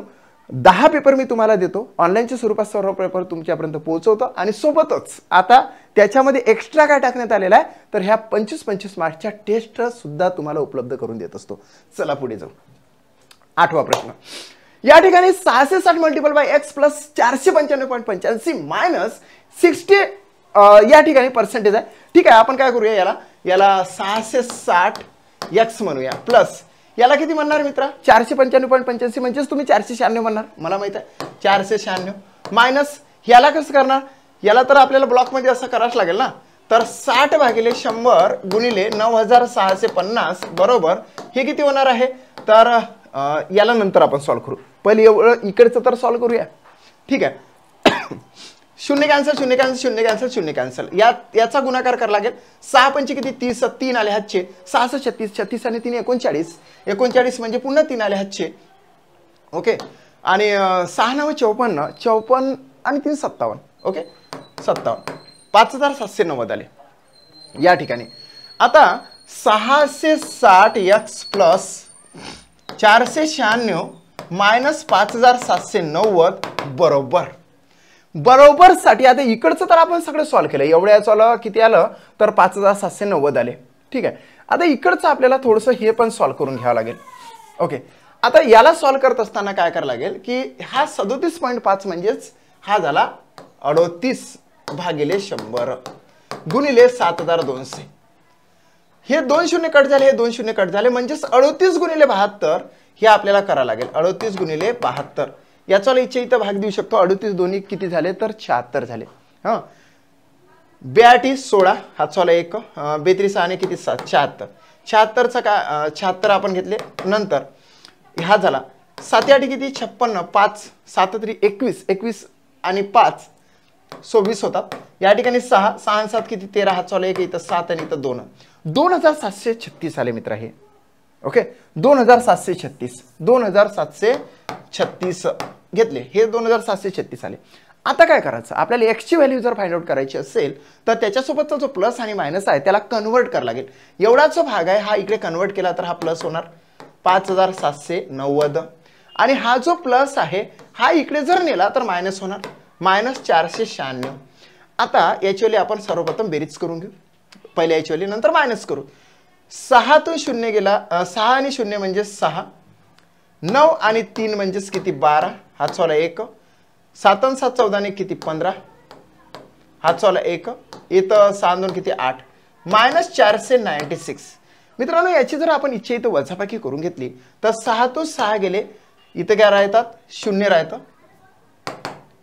10 पेपर मी तुम्हाला देतो, ऑनलाईनच्या स्वरूपात सर्व पेपर तुमच्यापर्यंत पोहोचवतो आणि सोबतच आता त्याच्यामध्ये एक्स्ट्रा काय टाकण्यात आलेला आहे तर ह्या 25 मार्क्सच्या टेस्ट सुद्धा तुम्हाला उपलब्ध करून देत असतो. चला पुढे जाऊ. 8वा प्रश्न. या ठिकाणी 660 multiple bye x plus 495.85 minus 60 या ठिकाणी पर्सेंटेज आहे. ठीक आहे, आपण काय करूया, याला 660 एक्स म्हणूया प्लस याला किती म्हणणार मित्रा 495.85 म्हणजेच तुम्ही 496 म्हणणार, मला माहित आहे 496 मायनस याला कसं करणार, याला तर आपल्याला ब्लॉकमध्ये असं करावंच लागेल ना. तर 60 भागिले 100 गुणिले 9650 बरोबर हे किती होणार आहे. तर याला नंतर आपण सॉल्व करू, पहिले एवढं इकडचं तर सॉल्व करूया. ठीक आहे, शून्य कॅन्सल, शून्य कॅन्सल, शून्य कॅन्सल, शून्य कॅन्सल. याचा गुणाकार करावा लागेल. 6 पंचे किती 30, 3 आले हातचे, 6 36, 36 आणि 3 39, 39 म्हणजे पुन्हा 3 आले हातचे. ओके, आणि 6 9 54, 54 आणि 3 57. ओके 57, 5790 आले या ठिकाणी. आता 660 एक्स प्लस 496 मायनस 5790 बरोबर साठी. आता इकडचं तर आपण सगळं सॉल्व केलं, एवढ्याच आलं किती आलं तर 5790 आले. ठीक आहे, आता इकडचं आपल्याला थोडंसं हे पण सॉल्व करून घ्यावं लागेल. ओके, आता याला सॉल्व करत असताना काय करावं लागेल की हा 37.5 म्हणजेच हा झाला 38 भागिले 100 गुणिले 7200. हे 2 शून्य कट झाले, हे 2 शून्य कट झाले म्हणजेच 38 गुणिले 72 हे आपल्याला करावं लागेल. 38 गुणिले 72 याचा इच्छा इथं भाग देऊ शकतो. 38 दोन्ही किती झाले तर 76 झाले. हां, 82 16 हातचा 1, 32 आणि किती 7 76. 76चा काय 76 आपण घेतले. नंतर हा झाला 7 8 किती 56, 5 7 3 21, 21 आणि 5 26 होतात. या ठिकाणी 6 6 आणि 7 किती 13 हातचा 1, इथं 7 आणि इथं 2, 2736 आले मित्र हे. ओके, 2736 घेतले, हे 2736 आले. आता काय करायचं, आपल्याला एक्स ची व्हॅल्यू जर फाइंड आउट करायची असेल तर त्याच्यासोबतचा जो प्लस आणि मायनस आहे त्याला कन्वर्ट करावं लागेल. एवढाच जो भाग आहे हा इकडे कन्वर्ट केला तर हा प्लस होणार 5790 आणि हा जो प्लस आहे हा इकडे जर नेला तर मायनस होणार मायनस 496. आता याची आपण सर्वप्रथम बेरीज करून घेऊ, पहिले याची व्हॅल्यू नंतर मायनस करू. 6 तून 0 गेला, 6 आणि 0 म्हणजे 6, 9 आणि 3 म्हणजेच किती 12 हातचा 1, 7 आणि 7 14 ने किती 15 हातचा 1, इथं 6 2 किती 8 मायनस 496. मित्रांनो याची जर आपण इच्छा इथं वजाबाकी करून घेतली तर 6 तून 6 गेले, इथं काय राहतात 0 राहतं.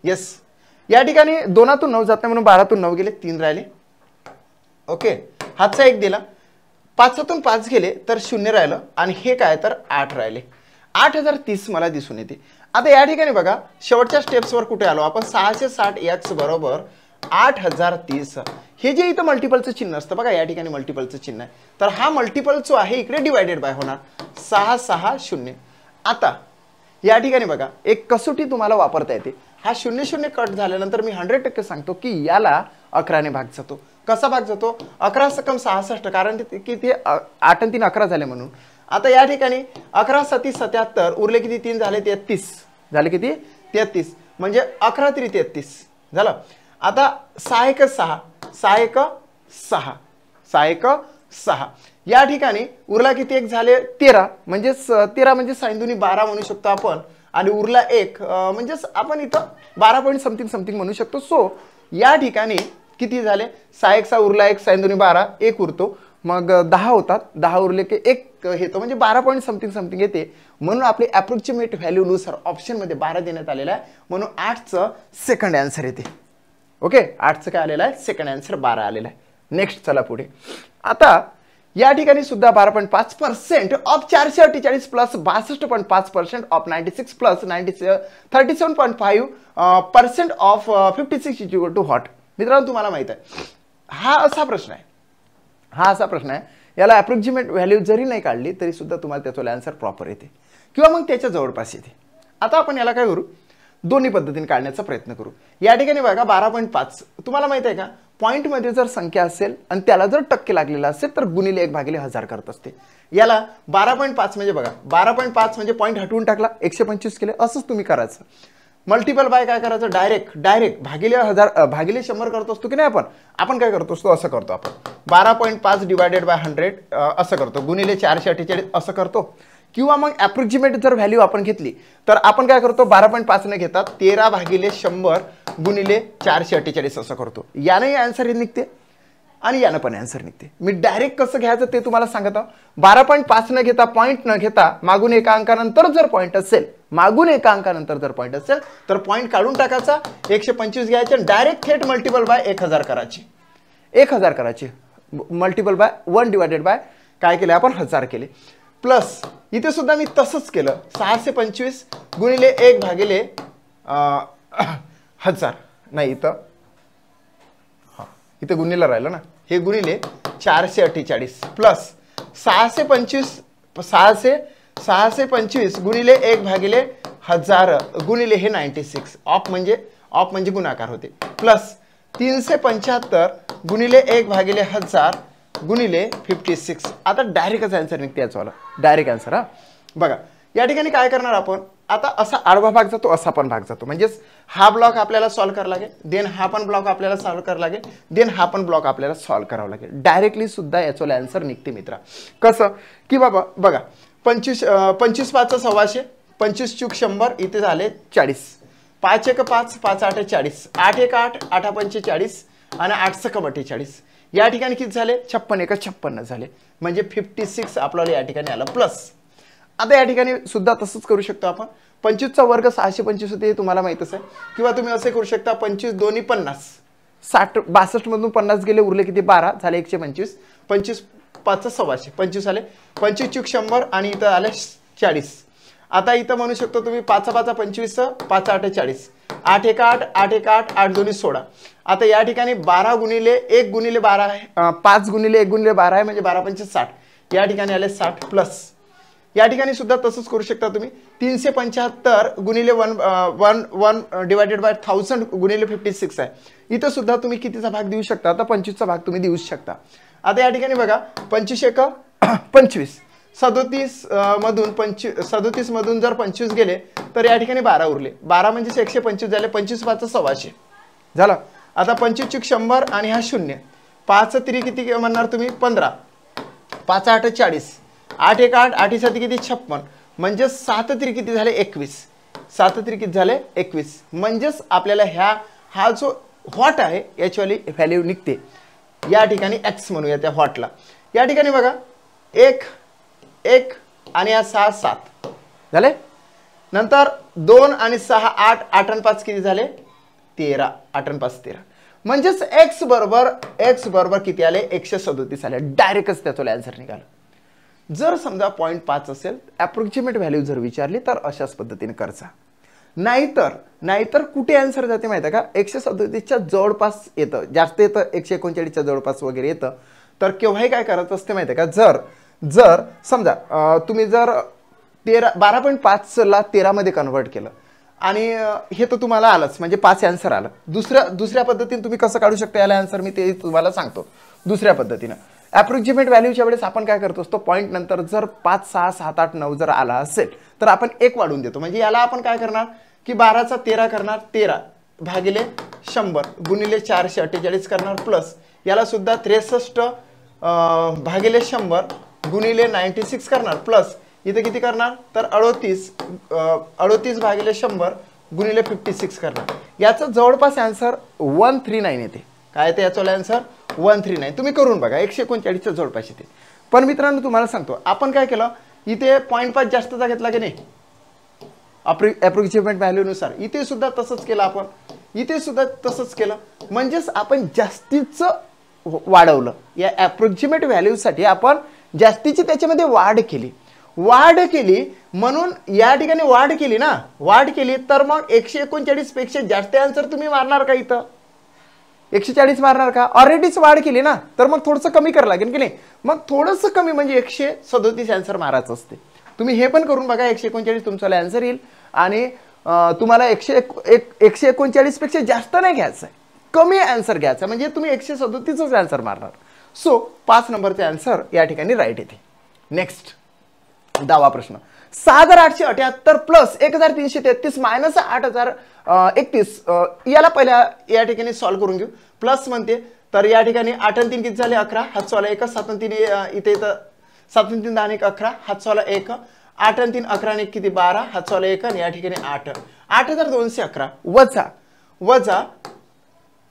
येस, या ठिकाणी 2तून 9 जात नाही म्हणून 12तून 9 गेले, 3 राहिले. ओके, हातचा 1 दिला, 5तून 5 गेले तर 0 राहिलं आणि हे काय तर 8 राहिले. 8030 मला दिसून येते. आता या ठिकाणी बघा शेवटच्या स्टेप्सवर कुठे आलो आपण, 660 एक्स बरोबर 8030. हे जे इथं मल्टिपलचं चिन्ह असतं बघा, या ठिकाणी मल्टिपलचं चिन्ह आहे, तर हा मल्टिपल जो आहे इकडे डिवायडेड बाय होणार 660. आता या ठिकाणी बघा एक कसोटी तुम्हाला वापरता येते. हा 0 0 कट झाल्यानंतर मी 100% सांगतो की याला 11 ने भाग जातो. कसा भाग जातो 11 सकम 66, कारण की ते 8 आणि 3 11 झाले म्हणून. आता या ठिकाणी 11 7 77 उरले किती 3 झाले 33 झाले, किती 33 म्हणजे 11 3 33 झालं. आता 6 1 6 6 1 6 6 1 6 या ठिकाणी उरला किती 1 झाले 13 म्हणजे 13 म्हणजे 6 दुनी 12 म्हणू शकतो आपण, आणि उरला 1 म्हणजे आपण इथं 12 पॉइंट समथिंग म्हणू शकतो. सो या ठिकाणी किती झाले 6 1 6 उरला 1 6 दुनी 12 1 उरतो, मग 10 होतात, 10 उरले की 1 येतो म्हणजे 12 पॉइंट समथिंग येते. म्हणून आपली अप्रोक्सिमेट व्हॅल्यू नुसार ऑप्शन मध्ये 12 देण्यात आलेला आहे, म्हणून 8चं सेकंड आन्सर येते. ओके, 8चं काय आलेलं आहे सेकंड आन्सर 12 आलेला आहे. नेक्स्ट चला पुढे. आता या ठिकाणी सुद्धा 12.5% of 448 plus 62.5% of 96 plus 37.5% of 56 equal to what. मित्रांनो तुम्हाला माहित आहे हा असा प्रश्न आहे याला अप्रॉक्सिमेट व्हॅल्यू जरी नाही काढली तरी सुद्धा तुम्हाला त्याचा आन्सर प्रॉपर येते किंवा मग त्याच्या जवळपास येते. आता आपण याला काय करू, दोन्ही पद्धतीने काढण्याचा प्रयत्न करू. या ठिकाणी बघा 12.5 तुम्हाला माहित आहे का, पॉइंट मध्ये जर संख्या असेल आणि त्याला जर टक्के लागलेला असेल तर गुणिले 1/1000 करत असते. याला 12.5 म्हणजे बघा 12.5 म्हणजे पॉइंट हटवून टाकला 125 केले, असंच तुम्ही करायचं. मल्टिपल बाय काय करायचं, डायरेक्ट भागिले 1000 भागिले 100 करत असतो की नाही आपण काय करतो असतो असं करतो आपण 12.5 डिवायडेड बाय 100 असं करतो, गुणिले 448 असं करतो. किंवा मग अप्रॉक्सिमेट जर व्हॅल्यू आपण घेतली तर आपण काय करतो 12.5 ने घेतात 13/100 गुणिले 448 असं करतो. याने आन्सर निघते आणि यानं पण आन्सर निघते. मी डायरेक्ट कसं घ्यायचं ते तुम्हाला सांगत आहोत. 12.5 न घेता पॉईंट न घेता मागून एका अंकानंतर जर पॉईंट असेल तर पॉईंट काढून टाकायचा, 125 घ्यायचे आणि डायरेक्ट थेट मल्टिपल बाय 1000 करायचे. मल्टिपल बाय 1 डिवायडेड बाय काय केले आपण 1000 केले. प्लस इथे सुद्धा मी तसंच केलं 625 गुणिले 1/1000 नाही इथं गुणिले राहिलं ना, हे गुणिले 448 प्लस 625 गुणिले 1/1000 गुणिले हे 96 ऑफ म्हणजे गुणाकार होते, प्लस 375 गुणिले 1/1000 गुणिले 56. आता डायरेक्टच आन्सर निघते याचा, डायरेक्ट आन्सर. हा बघा या ठिकाणी काय करणार आपण, आता असा आडवा भाग जातो असा पण भाग जातो, म्हणजेच हा ब्लॉक आपल्याला सॉल्व्ह करावा लागेल, देन हा पण ब्लॉक आपल्याला सॉल्व्ह करावा लागेल, देन हा पण ब्लॉक आपल्याला सॉल्व्ह करावा लागेल. डायरेक्टली सुद्धा याचा आन्सर निघते मित्रा. कसं की बाबा बघा 25 5 100, 25 चूक 100 इथे झाले 40, 5 1 5 5 8 40, 8 1 8 8 5 40 आणि 8 6 42. या ठिकाणी किती झाले 56 1 56 झाले, म्हणजे 56 आपल्याला या ठिकाणी आलं प्लस. आता या ठिकाणी सुद्धा तसंच करू शकतो आपण. 25 चा वर्ग 625 होते हे तुम्हाला माहितच आहे. किंवा तुम्ही असे करू शकता 25 2 50, 60 62 मधून 50 गेले उरले किती 12 झाले 125, 25 5 100, 25 आले, 25 चूक 100 आणि इथं आले 40. आता इथं म्हणू शकतो तुम्ही 5 5 25 5 8 40, 8 1 8 8 1 8 8 2 16. आता या ठिकाणी 12 गुणिले 1 गुणिले 12 आहे, 5 गुणिले 1 गुणिले 12 आहे म्हणजे 12 5 60. या ठिकाणी आले 60 प्लस. या ठिकाणी सुद्धा तसंच करू शकता तुम्ही 375 गुणिले 1 डिवायडेड बाय 1000 गुणिले 56 आहे. इथं सुद्धा तुम्ही कितीचा भाग देऊ शकता, आता 25चा भाग तुम्ही देऊ शकता. आता या ठिकाणी बघा 25 1 25, 37 मधून जर 25 गेले तर या ठिकाणी 12 उरले, 12 म्हणजे 125 झाले, 25 5 100 झालं. आता 25 चूक 100 आणि हा 0, 5 3 किती म्हणणार तुम्ही 15, 5 8 40, 8 1 8 8 7 किती 56, म्हणजे 7 3 किती झाले 21, 7 3 किती झाले 21. म्हणजेच आपल्याला हा जो व्हॉट आहे याची व्हॅल्यू निघते. या ठिकाणी एक्स म्हणूया त्या व्हॉटला. या ठिकाणी बघा 1 1 आणि 6 7 झाले, नंतर 2 आणि 6 8 8 आणि 5 किती झाले 13, 8 आणि 5 13. म्हणजेच एक्स बरोबर किती आले 137 आले. डायरेक्टच त्याचा आन्सर निघाला. जर समजा 0.5 असेल अप्रॉक्सिमेट व्हॅल्यू जर विचारली तर अशाच पद्धतीने करचा. नाहीतर कुठे आन्सर जाते माहिती आहे का, 137च्या जवळपास येतं, जास्त येतं 139च्या जवळपास वगैरे येतं. तर केव्हाही काय करत असते माहिती आहे का, जर समजा तुम्ही जर 12.5 ला 13 मध्ये कन्वर्ट केलं आणि हे तर तुम्हाला आलंच म्हणजे 5 आन्सर आलं. दुसऱ्या पद्धतीने तुम्ही कसं काढू शकता याला आन्सर मी ते तुम्हाला सांगतो. दुसऱ्या पद्धतीनं अप्रॉक्सिमेट व्हॅल्यूच्या वेळेस आपण काय करतो असतो, पॉईंट नंतर जर 5 6 7 8 9 जर आला असेल तर आपण 1 वाढून देतो. म्हणजे याला आपण काय करणार की 12चा 13 करणार, 13 भागिले 100 गुणिले 448 करणार, प्लस याला सुद्धा 63 भागिले 100 गुणिले 96 करणार, प्लस इथे किती करणार तर 38 भागिले 100 गुणिले 56 करणार. याचा जवळपास आन्सर 139 येते. काय येते याचा आन्सर 139. तुम्ही करून बघा 139च्या जवळपास येते. पण मित्रांनो तुम्हाला सांगतो आपण काय केलं, इथे 0.5 जास्तचा घेतला की नाही अप्रॉक्सिमेट व्हॅल्यूनुसार, इथे सुद्धा तसंच केलं आपण, इथे सुद्धा तसंच केलं. म्हणजेच आपण जास्तीचं वाढवलं, या ॲप्रॉक्सिमेट व्हॅल्यूसाठी आपण जास्तीची त्याच्यामध्ये वाढ केली म्हणून या ठिकाणी वाढ केली तर मग 139 पेक्षा जास्त आन्सर तुम्ही मारणार का? इथं 140 मारणार का? ऑलरेडीच वाढ केली ना, तर मग थोडंसं कमी करावं लागेल की नाही? मग थोडंसं कमी म्हणजे 137 आन्सर मारायचं असते. तुम्ही हे पण करून बघा, 139 तुमचा आन्सर येईल आणि तुम्हाला 139 पेक्षा जास्त नाही घ्यायचं आहे, कमी आन्सर घ्यायचा, म्हणजे तुम्ही 137च आन्सर मारणार. सो 5 नंबरचे आन्सर या ठिकाणी राईट येते. नेक्स्ट 10वा प्रश्न. 6878 प्लस 1333 मायनस 8031 याला पहिल्या या ठिकाणी सॉल्व्ह करून घेऊ. प्लस म्हणते तर या ठिकाणी 8 आणि 3 किती झाले? 11. हात सॉल्व 1. 7 आणि 3 इथे 7 आणि 3 10 आणि 11. हात सॉल्व 1. 8 आणि 3 11 आणि किती? 12. हात सॉल्व 1 आणि या ठिकाणी 8. 8211 वजा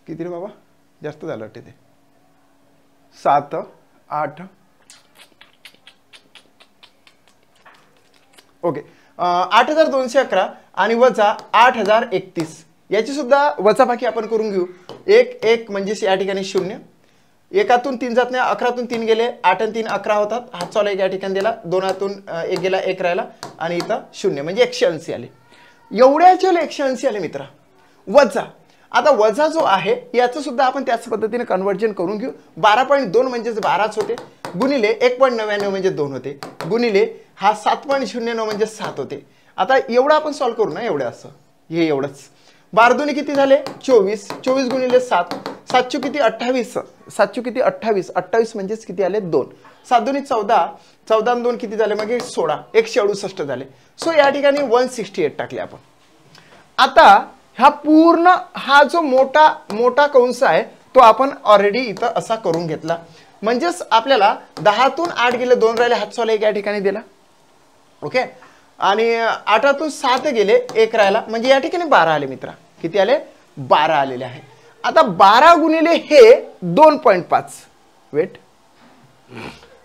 किती रे बाबा? जास्त झालं वाटते ते. 7 8 ओके 8211 आणि वजा 8031 याची सुद्धा वजाबाकी आपण करून घेऊ. 1 म्हणजे या ठिकाणी 0. 1 3 जात नाही, 11 3 गेले, 8 आणि 3 11 होतात. हात सॉल्व 1 या ठिकाणी दिला, 2 1 गेला, 1 राहिला आणि इथं 0 म्हणजे 180 आले. एवढ्याचे 180 आले मित्रा. वजा आता वजा जो आहे याचं सुद्धा आपण त्याच पद्धतीने कन्वर्जन करून घेऊ. 12.2 म्हणजे 12च होते, गुणिले 1.99 म्हणजे 2 होते, गुणिले हा 7.09 म्हणजे 7 होते. आता एवढं आपण सॉल्व्ह करू ना, एवढं असं हे एवढंच. 12 किती झाले? 24. 24 गुणिले 7. 7 किती? 28. 7 किती? 28. 28 म्हणजेच किती आले? 2. 7 14. 14 आणि 2 किती झाले? मग 16. 168 झाले. सो या ठिकाणी 168 टाकले आपण. आता हा पूर्ण हा जो मोठा कंस आहे तो आपण ऑलरेडी इथं असा करून घेतला. म्हणजेच आपल्याला 10तून 8 गेले, 2 राहिले, हात सॉल्व 1 या ठिकाणी दिला. ओके आणि 8तून 7 गेले, 1 राहिला, म्हणजे या ठिकाणी 12 आले मित्रा. किती आले? 12 आलेले आहे. आता 12 गुणिले हे 2.5 वेट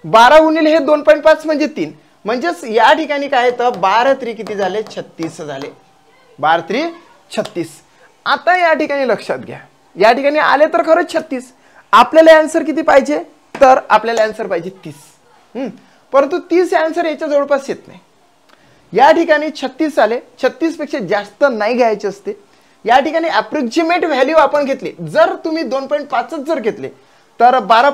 12 गुणिले हे 2.5 म्हणजे 3, म्हणजेच या ठिकाणी काय तर 12 3 किती झाले? 36 झाले. 12 3 36. आता या ठिकाणी लक्षात घ्या, या ठिकाणी आले तर खरं 36. आपल्याला आन्सर किती पाहिजे? तर आपल्याला आन्सर पाहिजे 30. परंतु 30 आन्सर याच्या जवळपास येत नाही. या ठिकाणी 36 आले. 36 पेक्षा जास्त नाही घ्यायचे असते. या ठिकाणी अप्रॉक्सिमेट व्हॅल्यू आपण घेतली. जर तुम्ही 2.5 जर घेतले तर 12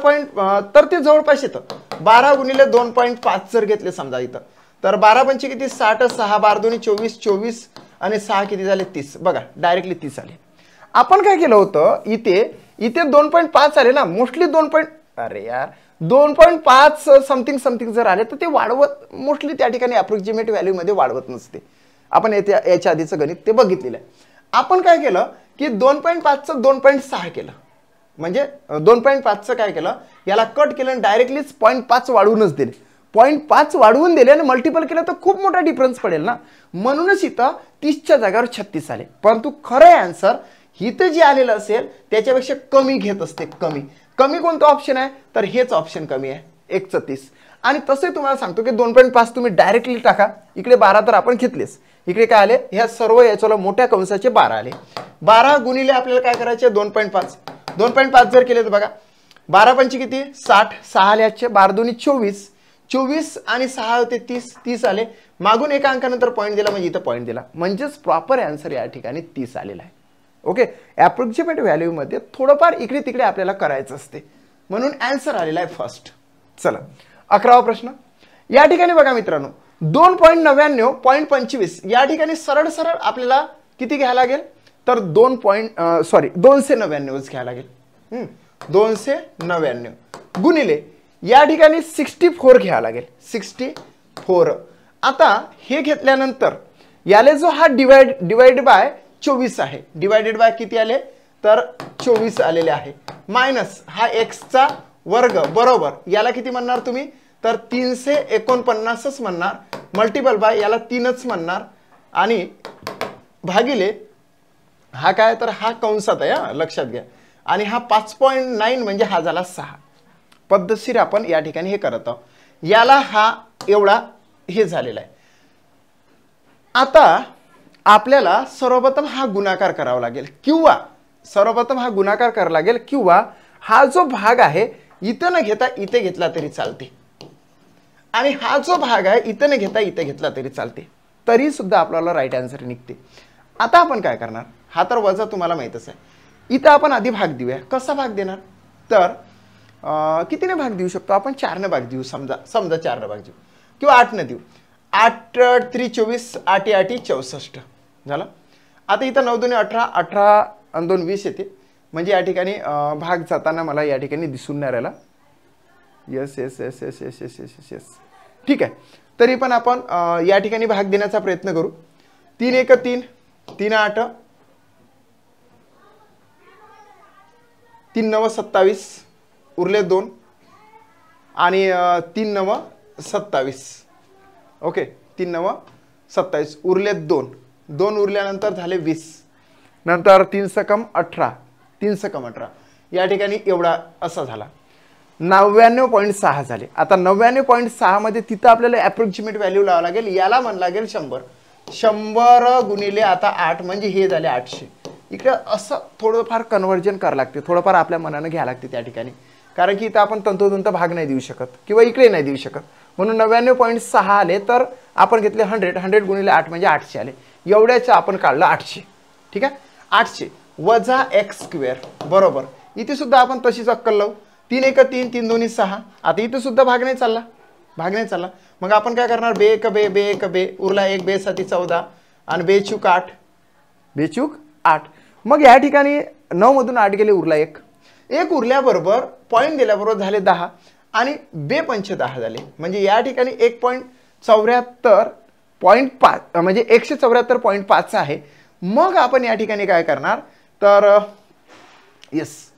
तर ते जवळपास येतं. 12 गुणिले 2.5 जर घेतले समजा इथं, तर 12 पंचे किती? 60. 6 12 2 24. 24 आणि 6 किती झाले? 30. बघा डायरेक्टली 30 आले. आपण काय केलं होतं, इथे 2.5 आले ना, मोस्टली 2.5 समथिंग जर आले तर ते वाढवत मोस्टली त्या ठिकाणी अप्रॉक्सिमेट व्हॅल्यू मध्ये वाढवत नसते. आपण याच्या आधीचं गणित ते बघितलेलं आहे. आपण काय केलं की 2.5चं 2.6 केलं, म्हणजे 2.5चं काय केलं, याला कट केलं आणि डायरेक्टलीच 0.5 वाढवूनच दिले. 0.5 वाढवून दिले आणि मल्टिपल केलं तर खूप मोठा डिफरन्स पडेल ना, म्हणूनच इथं 30च्या जागेवर 36 आले. परंतु खरं आन्सर इथं जे आलेलं असेल त्याच्यापेक्षा कमी घेत असते. कमी कोणतं ऑप्शन आहे? तर हेच ऑप्शन कमी आहे, 130. आणि तसे तुम्हाला सांगतो की 2.5 तुम्ही डायरेक्टली टाका. इकडे 12 तर आपण घेतलेच, इकडे काय आले? ह्या सर्व याच्याला मोठ्या कंसाचे 12 आले. 12 गुणिले आपल्याला काय करायचे? 2.5. 2.5 जर केले तर बघा 12 पंचे किती? 60. 6 आले याचे. 12 2 24. 24 आणि 6 होते 30. 30 आले. मागून एका अंकानंतर पॉईंट दिला म्हणजे इथं पॉईंट दिला, म्हणजेच प्रॉपर आन्सर या ठिकाणी 30 आलेला आहे. ओके, अप्रॉक्सिमेट व्हॅल्यू मध्ये थोडंफार इकडे तिकडे आपल्याला करायचं असते, म्हणून आन्सर आलेला आहे फर्स्ट. चला 11वा प्रश्न. या ठिकाणी बघा मित्रांनो 2.99 0.25 या ठिकाणी सरळ आपल्याला किती घ्यायला लागेल? तर 299 घ्यायला लागेल. 299 गुणिले या ठिकाणी 64 घ्यायला लागेल. 64. आता हे घेतल्यानंतर याले जो हा डिवाइड बाय 24 आहे, डिवाइडेड बाय किती आले? तर 24 आलेले आहे. मायनस हा x चा वर्ग बरोबर याला किती म्हणणार तुम्ही? तर 349च म्हणणार. मल्टिपल बाय याला 3च म्हणणार आणि भागिले हा काय? तर हा कंसात आहे, लक्षात घ्या. आणि हा 5.9 म्हणजे हा झाला 6. पद्धतशीर आपण या ठिकाणी हे करत आहोत. याला हा एवढा हे झालेला आहे. आता आपल्याला सर्वप्रथम हा गुणाकार करावा लागेल, किंवा हा जो भाग आहे इथं न घेता इथे घेतला तरी चालते, आणि हा जो भाग आहे इथं न घेता इथे घेतला तरी चालते, तरी सुद्धा आपल्याला राईट आन्सर निघते. आता आपण काय करणार, हा तर वजा तुम्हाला माहीतच आहे. इथं आपण आधी भाग देऊया. कसा भाग देणार, तर कितीने भाग देऊ शकतो आपण, 4ने भाग देऊ. समजा 4ने भाग देऊ किंवा 8ने देऊ. 8 3 24, 8 8 64 झालं. आता इथं 9 2 18, 18 आणि 2 20 येते. म्हणजे या ठिकाणी भाग जाताना मला या ठिकाणी दिसून नाही राहिला. Yes yes yes yes yes yes yes yes yes ठीक आहे. तरी पण आपण या ठिकाणी भाग देण्याचा प्रयत्न करू. 3 1 3, 3 8, 3 9 27, उरले 2 आणि 3 9 27. ओके, 3 9 27 उरले 2, 2 उरल्यानंतर झाले 20, नंतर 3 सकम 18, 3 सकम 18. या ठिकाणी एवढा असा झाला. 99.6 झाले. आता 99.6 मध्ये तिथं आपल्याला अप्रॉक्सिमेट व्हॅल्यू लावावं लागेल. याला म्हण लागेल 100. 100 गुणिले आता 8 म्हणजे हे झाले 800. इकडे असं थोडंफार कन्व्हर्जन करावं लागते, थोडंफार आपल्या मनानं घ्यावं लागते त्या ठिकाणी, कारण की इथं आपण तंतोतंत भाग नाही देऊ शकत किंवा इकडे नाही देऊ शकत. म्हणून 99.6 आले तर आपण घेतले 100 गुणिले 8 म्हणजे 800 आले. एवढ्याचं आपण काढलं 800. ठीक आहे. 800 वजा x स्क्वेअर बरोबर. इथे सुद्धा आपण तशीच अक्कल लावू. 3 1 3, 3 2 6. आता इथे सुद्धा भाग नाही चालला. मग आपण काय करणार, बे 1 बे, बे 1 बे, उरला 1 बे 7 14 आणि बेचूक 8, बेचूक 8. मग या ठिकाणी 9 मधून 8 गेले, उरला 1. 1 उरल्याबरोबर पॉईंट दिल्याबरोबर झाले 10 आणि बे 5 10 झाले. म्हणजे या ठिकाणी 1.74.5 म्हणजे 174.5 आहे. मग आपण या ठिकाणी काय करणार, तर यस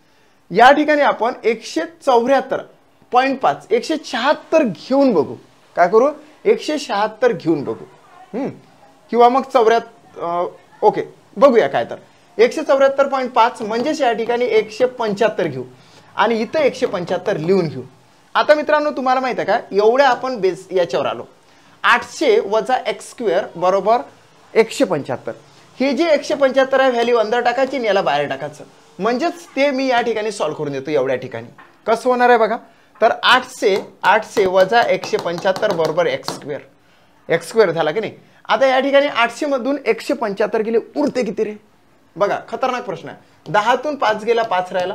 या ठिकाणी आपण 174.5 176 घेऊन बघू. काय करू, 176 घेऊन बघू. किंवा मग 74. ओके, बघूया काय तर 174.5 म्हणजेच या ठिकाणी 175 घेऊ आणि इथं 175 लिहून घेऊ. आता मित्रांनो तुम्हाला माहिती आहे का, एवढ्या आपण बेस याच्यावर आलो. 800 वजा x स्क्वेअर बरोबर 175. हे जे 175 आहे व्हॅल्यू अंदर टाकायची आणि याला बाहेर टाकायचं. म्हणजेच ते मी या ठिकाणी सॉल्व्ह करून देतो. एवढ्या ठिकाणी कसं होणार आहे बघा, तर 800 वजा 175 बरोबर x स्क्वेअर झाला की नाही. आता या ठिकाणी 800 मधून 175 गेले, उरते किती रे बघा. खतरनाक प्रश्न आहे. 10तून 5 गेला 5 राहिला,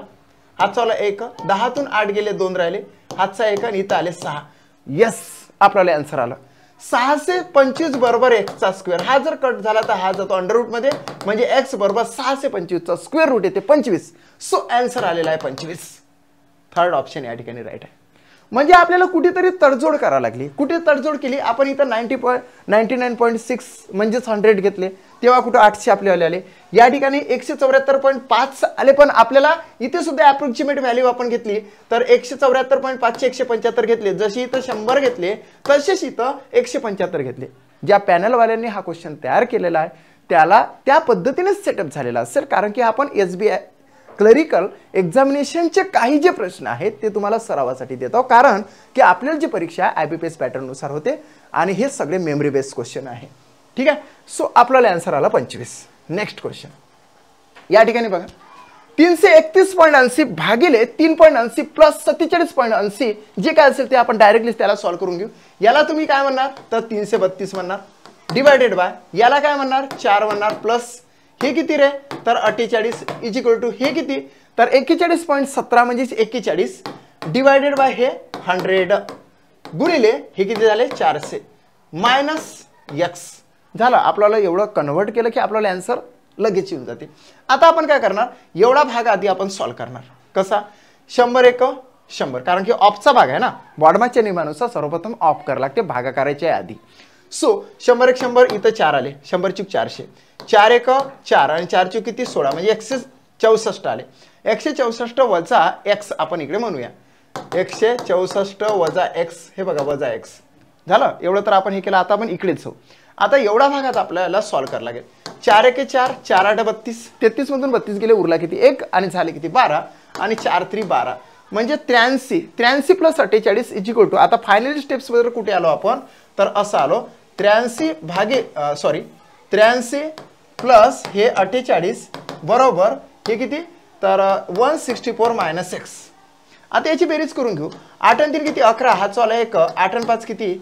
हातचा आला 1. 10तून 8 गेले 2 राहिले, हातचा 1 आणि इथं आले 6. यस, आपल्याला आन्सर आला. 625 बरोबर x चा स्क्वेअर. हा जर कट झाला तर हा जातो अंडर रूट मध्ये, म्हणजे x बरोबर 625 चा स्क्वेअर रूट येते 25. सो आन्सर आलेला आहे 25. थर्ड ऑप्शन या ठिकाणी राईट आहे. म्हणजे आपल्याला कुठेतरी तडजोड करावी लागली. कुठे तडजोड केली आपण, इथं 99.6 म्हणजेच 100 घेतले तेव्हा कुठं 800 आपल्याला आले. या ठिकाणी 174.5 आले, पण आपल्याला इथे सुद्धा अप्रॉक्सिमेट व्हॅल्यू आपण घेतली तर 174.5 चे 175 घेतले. जशी इथं 100 घेतले तसेच इथं 175 घेतले. ज्या पॅनलवाल्यांनी हा क्वेश्चन तयार केलेला आहे त्याला त्या पद्धतीनेच सेटअप झालेला असेल, कारण की आपण SBI क्लरिकल एक्झामिनेशनचे काही जे प्रश्न आहेत ते तुम्हाला सरावासाठी देतो, कारण की आपल्याला जी परीक्षा IBPS पॅटर्ननुसार होते आणि हे सगळे मेमरी बेस्ड क्वेश्चन आहे. ठीक आहे. सो आपल्याला आन्सर आला 25. नेक्स्ट क्वेश्चन या ठिकाणी बघा, 331.80 भागिले 3.80 प्लस 47.80 जे काय असेल ते आपण डायरेक्टली त्याला सॉल्व्ह करून घेऊ. याला तुम्ही काय म्हणणार, तर 332 म्हणणार, डिवायडेड बाय याला काय म्हणणार 4 म्हणणार, प्लस हे किती रे, तर 48 इज इक्वल टू हे किती, तर 41.17 म्हणजे 41 डिवायडेड बाय हे 100 गुणिले हे किती झाले 400 मायनस x झालं. आपल्याला एवढं कन्वर्ट केलं की आपल्याला आन्सर लगेच येऊन जाते. आता आपण काय करणार, एवढा भाग आधी आपण सॉल्व्ह करणार. कसा, 100 1 100, कारण की ऑफचा भाग आहे ना, बॉडमाच्या नियमानुसार सर्वप्रथम ऑफ करावं लागते भागाकाराच्या आधी. सो 100 1 100 इथं 4 आले, 100 चूक 400, 4 1 4 आणि 4 चूक किती 16 म्हणजे 164 आले. 164 वजा x आपण इकडे म्हणूया, 164 वजा x, हे बघा वजा x झालं. एवढं तर आपण हे केलं. आता आपण इकडेच हो. आता एवढा भागात आपल्याला सॉल्व्ह करावं लागेल. 4 1 4, 4 8 32, 33 मधून 32 गेले, उरला किती 1 आणि झाले किती 12 आणि 4 3 12 म्हणजे 83. 83 प्लस 48 इज इक्वल टू, आता फायनल स्टेप्स वर कुठे आलो आपण, तर असं आलो 83 प्लस हे 48 बरोबर हे किती, तर 164 - x. आता याची बेरीज करून घेऊ. 8 आणि 3 किती 11, हा चला 1, 8 आणि 5 किती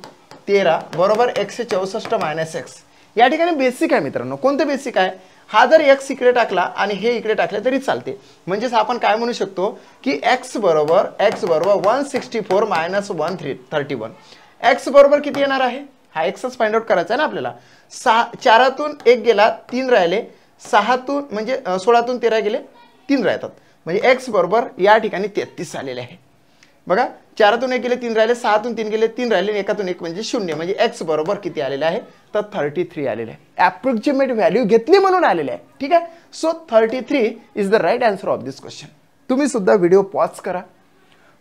13 बरोबर 164 - x. या ठिकाणी बेसिक आहे मित्रांनो. कोणतं बेसिक आहे? हा जर x इकडे टाकला आणि हे इकडे टाकले तरी चालते. म्हणजेच आपण काय म्हणू शकतो की x बरोबर 164 - 131. x बरोबर किती येणार आहे? हा xच फाइंड आउट करायचा आहे ना आपल्याला. 4तून 1 गेला 3 राहिले, 6तून म्हणजे 16तून 13 गेले 3 राहतात. म्हणजे x बरोबर या ठिकाणी 33 आलेले आहे. बघा 4तून 1 गेले 3 राहिले, 6तून 3 गेले 3 राहिले, 1तून 1 म्हणजे 0. म्हणजे x बरोबर किती आलेले आहे? तर 33 आलेले आहे. अप्रॉक्सिमेट व्हॅल्यू घेतली म्हणून आलेले आहे. ठीक आहे. So 33 is the right answer of this question. तुम्ही सुद्धा व्हिडिओ पॉज करा,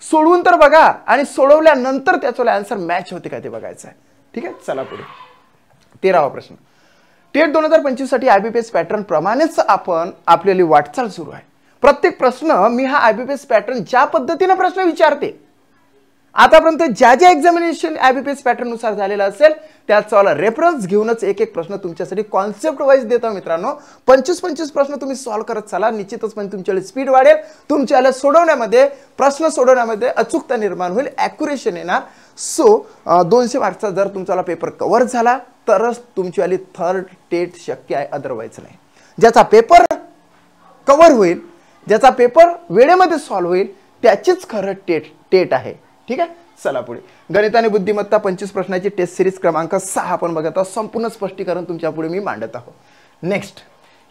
सोडवून तर बघा आणि सोडवल्यानंतर त्याचा आन्सर मॅच होते का ते बघायचं आहे. ठीक आहे. चला पुढे 13वा प्रश्न. टेट 2025 साठी आयबीपीएस पॅटर्न प्रमाणेच आपल्याली वाटचाल सुरू आहे. प्रत्येक प्रश्न मी हा आयबीपीएस पॅटर्न ज्या पद्धतीने प्रश्न विचारते, आतापर्यंत ज्या ज्या एक्झामिनेशन आयबीपीएस पॅटर्न नुसार झालेला असेल त्याचा रेफरन्स घेऊनच एक एक प्रश्न तुमच्यासाठी कॉन्सेप्ट वाईज देतो मित्रांनो. 25 प्रश्न तुम्ही सॉल्व्ह करत चला, निश्चितच पण तुमच्याकडे स्पीड वाढेल, तुमच्याला सोडवण्यामध्ये प्रश्न सोडवण्यामध्ये अचूकता निर्माण होईल, ॲक्युरेशन येणार. सो 200 मार्क्सचा जर तुमचा पेपर कव्हर झाला तरच तुमच्यावाली थर्ड टेट शक्य आहे, अदरवाईज नाही. ज्याचा पेपर कव्हर होईल, ज्याचा पेपर वेळेमध्ये सॉल्व्ह होईल त्याचीच खरं टेट आहे. ठीक आहे. चला पुढे गणित आणि बुद्धिमत्ता 25 प्रश्नाची टेस्ट सिरीज क्रमांक 6 आपण बघत आहोत. संपूर्ण स्पष्टीकरण तुमच्या पुढे मी मांडत आहोत. नेक्स्ट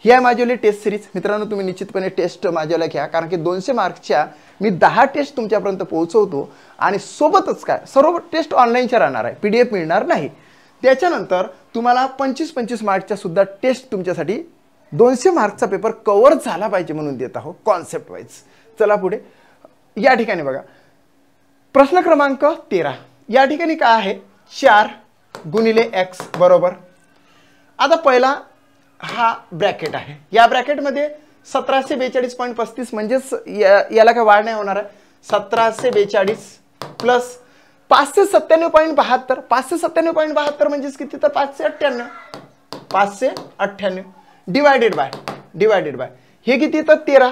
ही आहे माझी टेस्ट सिरीज. मित्रांनो तुम्ही निश्चितपणे टेस्ट माझ्याला घ्या, कारण की 200 मार्क्सच्या मी 10 टेस्ट तुमच्यापर्यंत पोहोचवतो आणि सोबतच काय सर्व टेस्ट ऑनलाईनच्या राहणार आहे, PDF मिळणार नाही. त्याच्यानंतर तुम्हाला 25 मार्क्सच्या सुद्धा टेस्ट तुमच्यासाठी 200 मार्क्सचा पेपर कव्हर झाला पाहिजे म्हणून देत आहोत कॉन्सेप्ट वाईज. चला पुढे या ठिकाणी बघा प्रश्न क्रमांक 13. या ठिकाणी काय आहे 4 गुणिले x बरोबर. आता पहिला हा ब्रॅकेट आहे, या ब्रॅकेटमध्ये 1742.35 म्हणजेच याला काय वाढ नाही होणार आहे. 1742 प्लस 597.72. 597.72 म्हणजेच किती तर 598 डिवायडेड बाय हे किती तर 13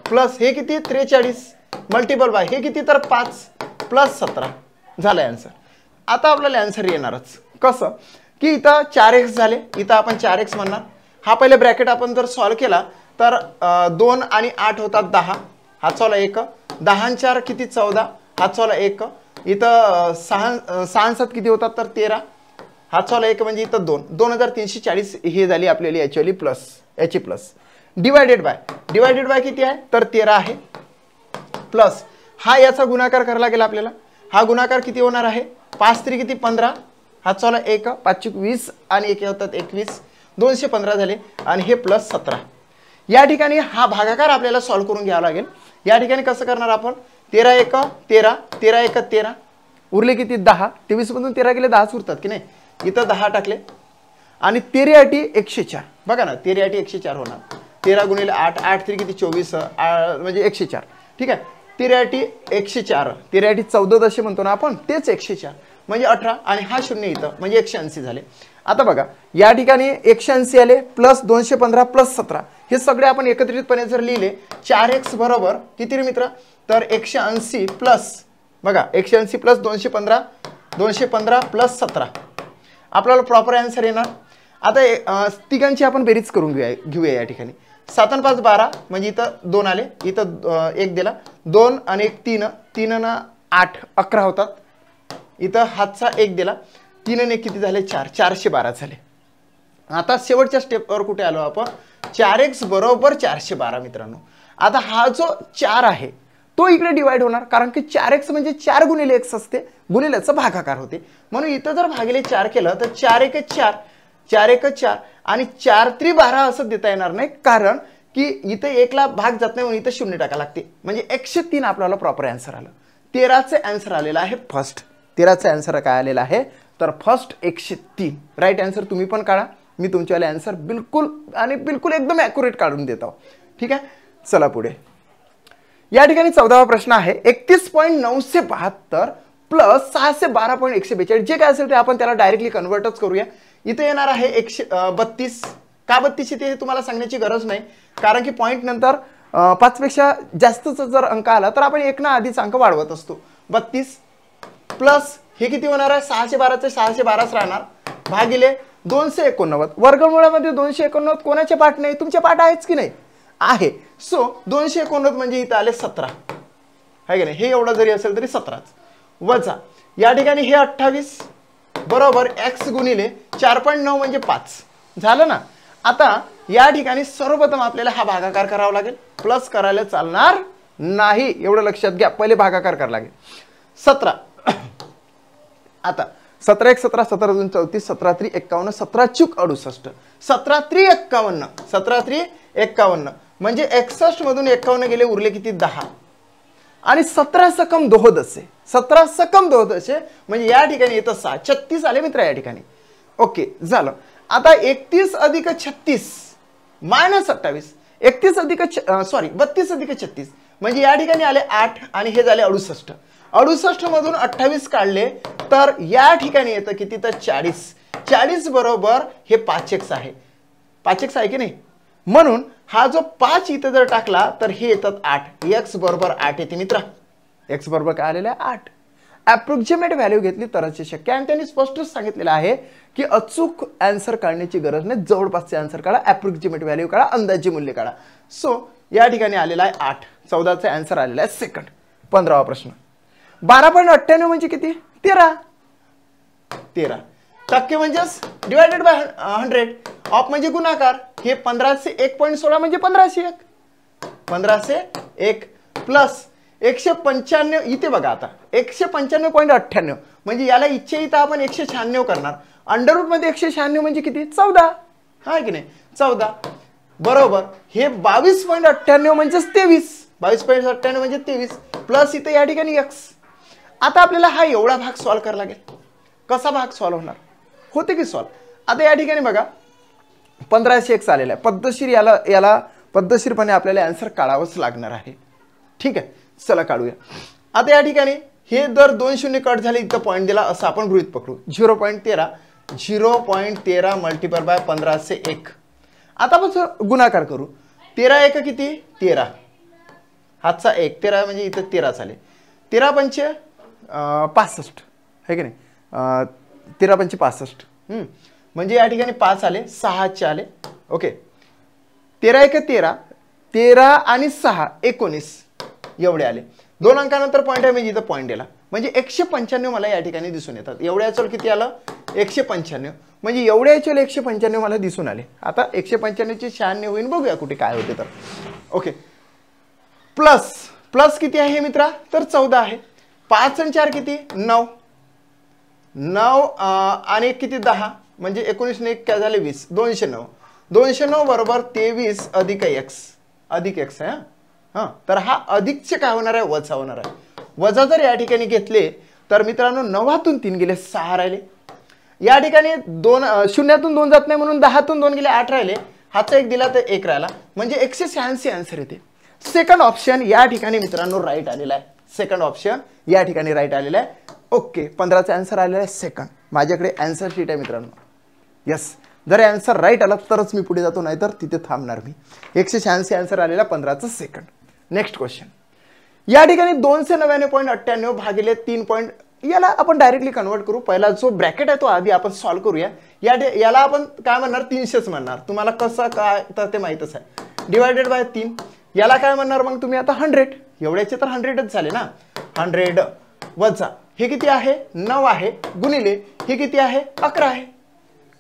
प्लस हे किती 43 मल्टिपल बाय हे किती तर 5 प्लस 17 झालं आन्सर. आता आपल्याला आन्सर येणारच कसं की इथं 4x झाले, इथं आपण 4x म्हणणार. हा पहिले ब्रॅकेट आपण जर सॉल्व केला तर 2 आणि 8 होतात 10, हा चला 1, 10 आणि 4 किती 14, हा चला 1, इथं 6 आणि 7 किती होतात तर 13, हा चला 1 म्हणजे इथं 2, 2340 हे झाली आपल्याला ॲक्च्युअली प्लस याची प्लस डिवायडेड बाय किती आहे तर 13 आहे प्लस हा याचा गुणाकार करायला लागेल आपल्याला. हा गुणाकार किती होणार आहे 5 3 किती 15, हा चला 1 5 20 आणि 1 होतात 21, 215 झाले आणि हे प्लस 17. या ठिकाणी हा भागाकार आपल्याला सॉल्व करून घ्यावा लागेल. या ठिकाणी कसं करणार आपण 13 1 13 13 1 13 उरले किती 10, 23 मधून 13 गेले 10च उरतात की नाही. इथं 10 टाकले आणि 13 × 104 बघा ना 13 × 104 होणार. 13 गुणिले 8 8 3 किती 24 म्हणजे 104. ठीक आहे. 13 × 104 13 × 14 जसे म्हणतो ना आपण तेच 104 म्हणजे 18 आणि हा 0 इथं म्हणजे 180 झाले. आता बघा या ठिकाणी 180 आले प्लस 215 प्लस 17 हे सगळे आपण एकत्रितपणे जर लिहिले 4x बरोबर किती रे मित्र तर 180 प्लस बघा 180 प्लस 215 प्लस 17 आपल्याला प्रॉपर आन्सर येणार. आता तिघांची आपण बेरीज करून घेऊया. या ठिकाणी 7 आणि 5 12 म्हणजे इथं 2 आले, इथं 1 दिला, 2 आणि 1 3 3 आणि 8 11 होतात, इथं हातचा 1 दिला, 3 आणि 1 किती झाले 4 412 झाले. आता शेवटच्या स्टेपवर कुठे आलो आपण 4x बरोबर 412 मित्रांनो. आता हा जो 4 आहे तो इकडे डिवाइड होणार कारण की 4x म्हणजे 4 गुणिले x असते, गुणिल्याचा भागाकार होते. म्हणून इथं जर भागिले 4 केलं तर 4 1 4 4 1 4 आणि 4 3 12 असं देता येणार नाही कारण की इथे 1 ला भाग जात नाही म्हणून इथं 0 टाका लागते. म्हणजे 103 आपल्याला प्रॉपर आन्सर आलं. 13चे आन्सर आलेला आहे फर्स्ट. 13चा आन्सर काय आलेला आहे तर फर्स्ट 103 राईट आन्सर. तुम्ही पण काढा, मी तुमच्यावाले आन्सर बिलकुल आणि बिलकुल एकदम ॲक्युरेट काढून देतो. ठीक आहे. चला पुढे या ठिकाणी 14वा प्रश्न आहे 31.972 प्लस 612.142 जे काय असेल ते आपण त्याला डायरेक्टली कन्वर्टच करूया. इथे येणार आहे 132 का 32 ते तुम्हाला सांगण्याची गरज नाही कारण की पॉईंट नंतर 5 पेक्षा जास्तचा जर अंक आला तर आपण 1 ना आधीच अंक वाढवत असतो. 32 प्लस हे किती होणार आहे 612चे 612च राहणार भागिले 289. वर्गमूळामध्ये 289 कोणाचे पाठ नाही, तुमचे पाठ आहेच की नाही आहे. सो 289 म्हणजे इथं आले 17 आहे की नाही. हे एवढं जरी असेल तरी 17च वजा या ठिकाणी हे 28 बरोबर x गुणिले 4.9 म्हणजे 5 झालं ना. आता या ठिकाणी सर्वप्रथम आपल्याला हा भागाकार करावा लागेल. प्लस करायला चालणार नाही एवढं लक्षात घ्या. पहिले भागाकार करावा लागेल. 17 आता 17 1 17 17 2 34 17 3 51 17 चूक 68 17 3 51 17 3 51 म्हणजे 61 मधून 51 गेले उरले किती 10 आणि 17 सकम 2 दशे 17 सकम 2 दशे म्हणजे या ठिकाणी येतं 6 36 आले मित्र या ठिकाणी. ओके झालं. आता 31 अधिक 36 मायनस 28 31 अधिक 32 अधिक 36 म्हणजे या ठिकाणी आले 8 आणि हे झाले 68 68 मधून 28 काढले तर या ठिकाणी येतं किती तर 40 40 बरोबर हे 5x आहे 5x आहे की नाही. म्हणून हा जो 5 इथे जर टाकला तर हे येतात 8 x बरोबर 8 येते मित्रा. x बरोबर काय आलेलं आहे 8. अप्रोक्सिमेट व्हॅल्यू घेतली तरच शक्य आणि त्यांनी स्पष्टच सांगितलेलं आहे की अचूक आन्सर काढण्याची गरज नाही. जवळपासचे आन्सर काढा, अप्रोक्सिमेट व्हॅल्यू काढा, अंदाजे मूल्य काढा. सो या ठिकाणी आलेला आहे 8. 14चा आन्सर आलेला आहे सेकंड. 15वा प्रश्न 12.98 म्हणजे किती 13 टक्के म्हणजेच डिवायडेड बाय 100 ऑफ म्हणजे गुणाकार. हे 1501.16 म्हणजे 1501 प्लस 195 इथे बघा आता 195.98 म्हणजे याला इच्छा इथं आपण 196 करणार. अंडररूट मध्ये 196 म्हणजे किती 14 हा की नाही 14 बरोबर हे 22.98 म्हणजे 23 22.98 म्हणजे 23 प्लस इथे या ठिकाणी x. आता आपल्याला हा एवढा भाग सॉल्व करावा लागेल. कसा भाग सॉल्व होणार होते की सॉल्व. आता या ठिकाणी बघा 1501 आलेला आहे. पद्धतशीर याला पद्धतशीरपणे आपल्याला आन्सर काढावंच लागणार आहे. ठीक आहे चला काढूया. आता या ठिकाणी हे जर 2 शून्य कट झाले इथं पॉईंट दिला असं आपण गृहीत पकडू. 0.13 मल्टिपल बाय 1501. आता आपण गुणाकार करू. 13 1 किती 13 हातचा 1 13 म्हणजे इथं 13 झाले. 13 पंच 65 आहे की नाही 13 पंच 65 म्हणजे या ठिकाणी 5 आले 6 आले. ओके 13 1 13 13 आणि 6 19 एवढे आले. 2 अंकानंतर पॉईंट आहे म्हणजे इथं पॉईंट दिला म्हणजे 195 मला या ठिकाणी दिसून येतात. एवढ्या चल किती आलं 195 म्हणजे एवढ्या चल 195 मला दिसून आले. आता 195 चे 96 होईल बघूया कुठे काय होते तर. ओके प्लस प्लस किती आहे मित्रा तर 14 आहे. 5 आणि 4 किती 9 आणि किती 10 म्हणजे 19 ने 1 काय झाले 20 209 बरोबर 23 अधिक x आहे. हा तर हा अधिकचे काय होणार आहे वजा होणार आहे. वजा जर या ठिकाणी घेतले तर मित्रांनो 9तून 3 गेले 6 राहिले. या ठिकाणी 2 शून्यातून 2 जात नाही म्हणून 10तून 2 गेले 8 राहिले. हातचा 1 दिला तर 1 राहिला म्हणजे 186 आन्सर येते. सेकंड ऑप्शन या ठिकाणी मित्रांनो राईट आलेला आहे. सेकंड ऑप्शन या ठिकाणी राईट आलेला आहे. ओके 15चा आन्सर आलेला आहे सेकंड. माझ्याकडे आन्सर शीट आहे मित्रांनो. यस जर आन्सर राईट आला तरच मी पुढे जातो नाहीतर तिथे थांबणार मी. 186 आन्सर आलेला 15चा सेकंड. नेक्स्ट क्वेश्चन या ठिकाणी 299.98 भागिले 3 याला आपण डायरेक्टली कन्वर्ट करू. पहिला जो ब्रॅकेट आहे तो आधी आपण सॉल्व करूया. याला आपण काय म्हणणार 300च म्हणणार. तुम्हाला कसं काय तर ते माहीतच आहे. डिवायडेड बाय 3 याला काय म्हणणार मग तुम्ही आता 100 एवढ्याचे तर 100च झाले ना. 100 वजा हे किती आहे 9 आहे गुणिले हे किती आहे 11 आहे.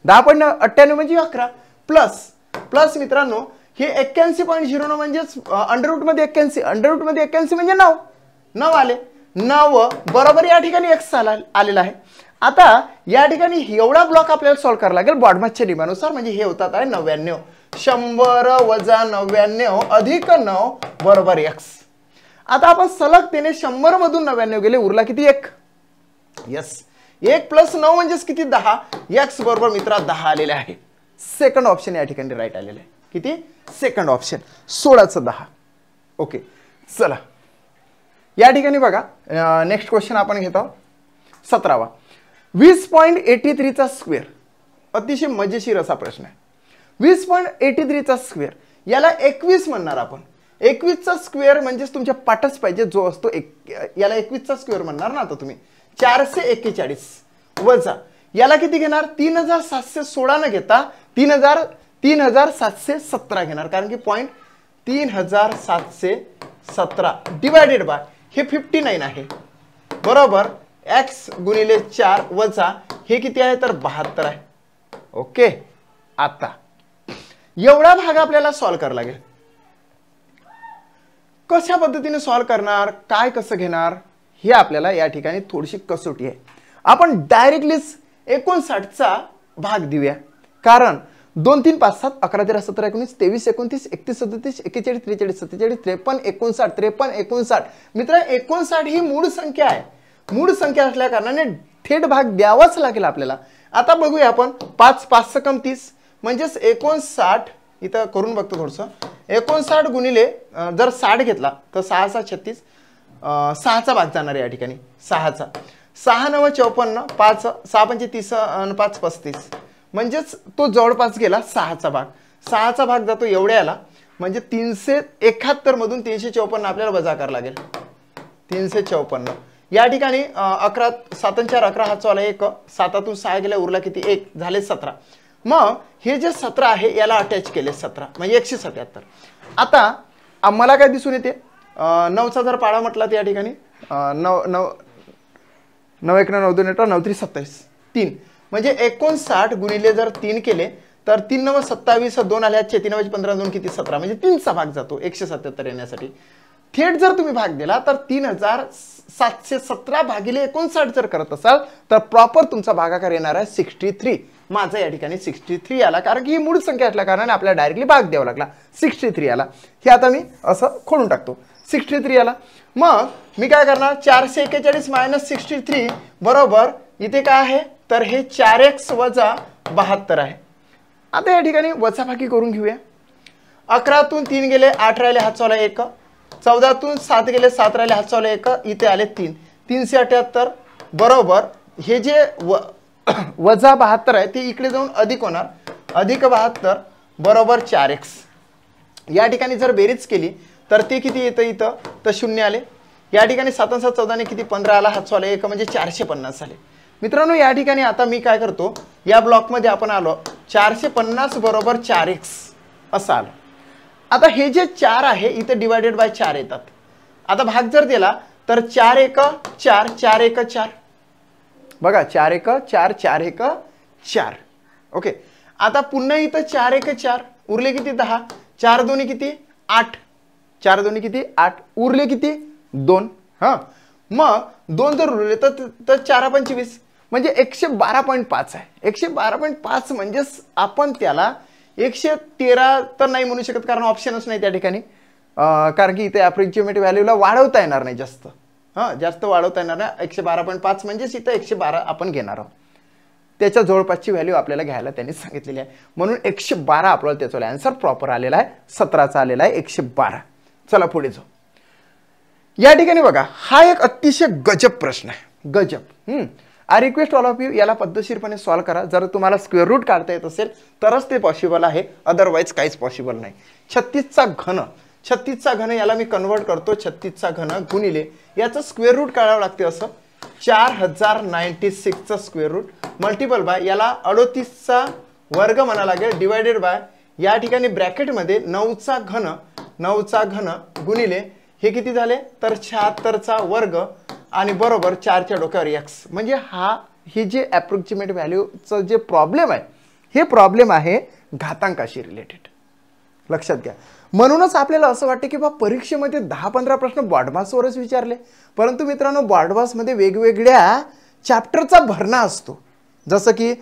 10.98 म्हणजे 11 प्लस मित्रांनो हे 81.09 म्हणजेच अंडररूट मध्ये 81 म्हणजे 9 आले. 9 बरोबर या ठिकाणी x आलेला आहे. आता या ठिकाणी एवढा ब्लॉक आपल्याला सॉल्व करावा लागेल बॉडमॅचच्या नियमानुसार म्हणजे हे होतात आहे 99 100 वजा 99 अधिक 9 बरोबर x. आता आपण सलगतेने 100 मधून 99 गेले उरला किती 1. यस 1 प्लस 9 म्हणजेच किती 10 x बरोबर मित्रा 10 आलेले आहे. सेकंड ऑप्शन या ठिकाणी राईट आलेले आहे. किती सेकंड ऑप्शन 16चं 10. ओके चला या ठिकाणी बघा नेक्स्ट क्वेश्चन आपण घेतो 17वा 20.83 चा स्क्वेअर. अतिशय मजेशीर असा प्रश्न आहे. 20.83 चा स्क्वेअर याला 21 म्हणणार आपण. 21चा स्क्वेअर म्हणजे तुमच्या पाठच पाहिजे जो असतो याला 21चा स्क्वेअर म्हणणार ना आता तुम्ही. 441 वजा याला किती घेणार 3716 न घेता 3717 घेणार, कारण की पॉईंट 3717 डिवायडेड बाय हे 59 आहे बरोबर. x गुणिले 4 वजा हे किती आहे तर 72 आहे. ओके, आता एवढा भाग आपल्याला सॉल्व्ह करावा लागेल. कशा पद्धतीने सॉल्व्ह करणार, काय कसं घेणार, हे आपल्याला या ठिकाणी थोडीशी कसोटी आहे. आपण डायरेक्टलीच 59चा भाग देऊया, कारण 2 3 5 7 11 13 17 19 23 29 31 37 41 43 47 43 53 59 53 59. मित्र 59 ही मूळ संख्या आहे. मूळ संख्या असल्या कारणाने थेट भाग द्यावाच लागेल आपल्याला. आता बघूया आपण 5 5 सकम 30 म्हणजेच 59. इथं करून बघतो थोडंसं. 59 गुणिले जर 60 घेतला तर 6 6 36 6चा भाग जाणार आहे या ठिकाणी. 6चा 6 9 54 5 6 5 30 आणि 5 35 म्हणजेच तो जवळपास गेला 6चा भाग. 6चा भाग जातो एवढ्याला म्हणजे 371 मधून 354 आपल्याला वजा करावं लागेल. 354 या ठिकाणी 11 7 4 11 हा चौला 1 7तून 6 गेला उरला किती 1 झाले 17. मग हे जे 17 आहे याला अटॅच केले 17 म्हणजे 177. आता आम्हाला काय दिसून येते 9चा जर पाडा म्हटला तर या ठिकाणी 9 9 9 1 9 2 9 3 27 3 म्हणजे 59 गुणिले जर 3 केले तर 3 9 27 2 आले 3 9 15 2 किती 17 म्हणजे 3चा भाग जातो 177 येण्यासाठी. थेट जर तुम्ही भाग दिला तर 3717 भागिले 59 जर करत असाल तर प्रॉपर तुमचा भागाकार येणार आहे 63. माझा या ठिकाणी 63 आला, कारण की ही मूळ संख्या असल्या कारणाने आपल्याला डायरेक्टली भाग द्यावा लागला. 63 आला. हे आता मी असं खोडून टाकतो. 63 आला. मग मी काय करणार 441 मायनस 63 बरोबर इथे काय आहे तर हे 4x वजा 72 आहे. आता या ठिकाणी वजाबाकी करून घेऊया. 11तून 3 गेले 8 राहिले हात चौला 1 14तून 7 गेले 7 राहिले हात चौला 1 इथे आले 3 378 बरोबर हे जे वजा 72 आहे ते इकडे जाऊन अधिक होणार अधिक 72 बरोबर 4x. या ठिकाणी जर बेरीज केली तर ते किती येतं इथं तर 0 आले. या ठिकाणी 7 7 14 ने किती 15 आला हात चौला 1 म्हणजे 450 आले. मित्रांनो या ठिकाणी आता मी काय करतो या ब्लॉकमध्ये आपण आलो 450 बरोबर 4x असं आलं. आता हे जे 4 आहे इथे डिवायडेड बाय 4 येतात. आता भाग जर दिला तर 4 1 4 4 1 4 बघा 4 1 4 4 1 4. ओके, आता पुन्हा इथं 4 1 4 उरले किती 10 4 2 किती 8 4 2 किती 8 उरले किती 2. हां मग 2 जर उरले तर 4 25 म्हणजे 112.5 आहे. 112.5 म्हणजेच आपण त्याला 113 तर नाही म्हणू शकत कारण ऑप्शनच नाही त्या ठिकाणी, कारण की इथे अप्रॉक्सिमेट व्हॅल्यूला वाढवता येणार नाही जास्त. जास्त वाढवता येणार नाही. 112.5 म्हणजेच इथं 112 आपण घेणार आहोत. त्याच्या जवळपासची व्हॅल्यू आपल्याला घ्यायला त्यांनी सांगितलेली आहे म्हणून 112 आपल्याला त्याचा आन्सर प्रॉपर आलेला आहे. 17चा आलेला आहे 112. चला पुढे जाऊ. या ठिकाणी बघा हा एक अतिशय गजब प्रश्न आहे. गजब. I request all of you याला पद्धतशीरपणे सॉल्व्ह करा. जर तुम्हाला स्क्वेअर रूट काढता येत असेल तरच ते पॉसिबल आहे, अदरवाईज काहीच पॉसिबल नाही. 36चा घन 36चा घन याला मी कन्वर्ट करतो 36चा घन गुणिले याचं स्क्वेअर रूट काढावं लागते असं 4096चा स्क्वेअर रूट मल्टिपल बाय याला 38चा वर्ग म्हणा लागेल डिवायडेड बाय या ठिकाणी ब्रॅकेटमध्ये 9चा घन गुणिले हे किती झाले तर 76चा वर्ग आणि बरोबर 4च्या डोक्यावर x. म्हणजे ही जे अप्रॉक्सिमेट व्हॅल्यूचं जे प्रॉब्लेम आहे हे प्रॉब्लेम आहे घातांकाशी रिलेटेड. लक्षात घ्या. म्हणूनच आपल्याला असं वाटतं की बा परीक्षेमध्ये 10-15 प्रश्न बॉडमासवरच विचारले, परंतु मित्रांनो बॉडमासमध्ये वेगवेगळ्या चॅप्टरचा भरणा असतो. जसं की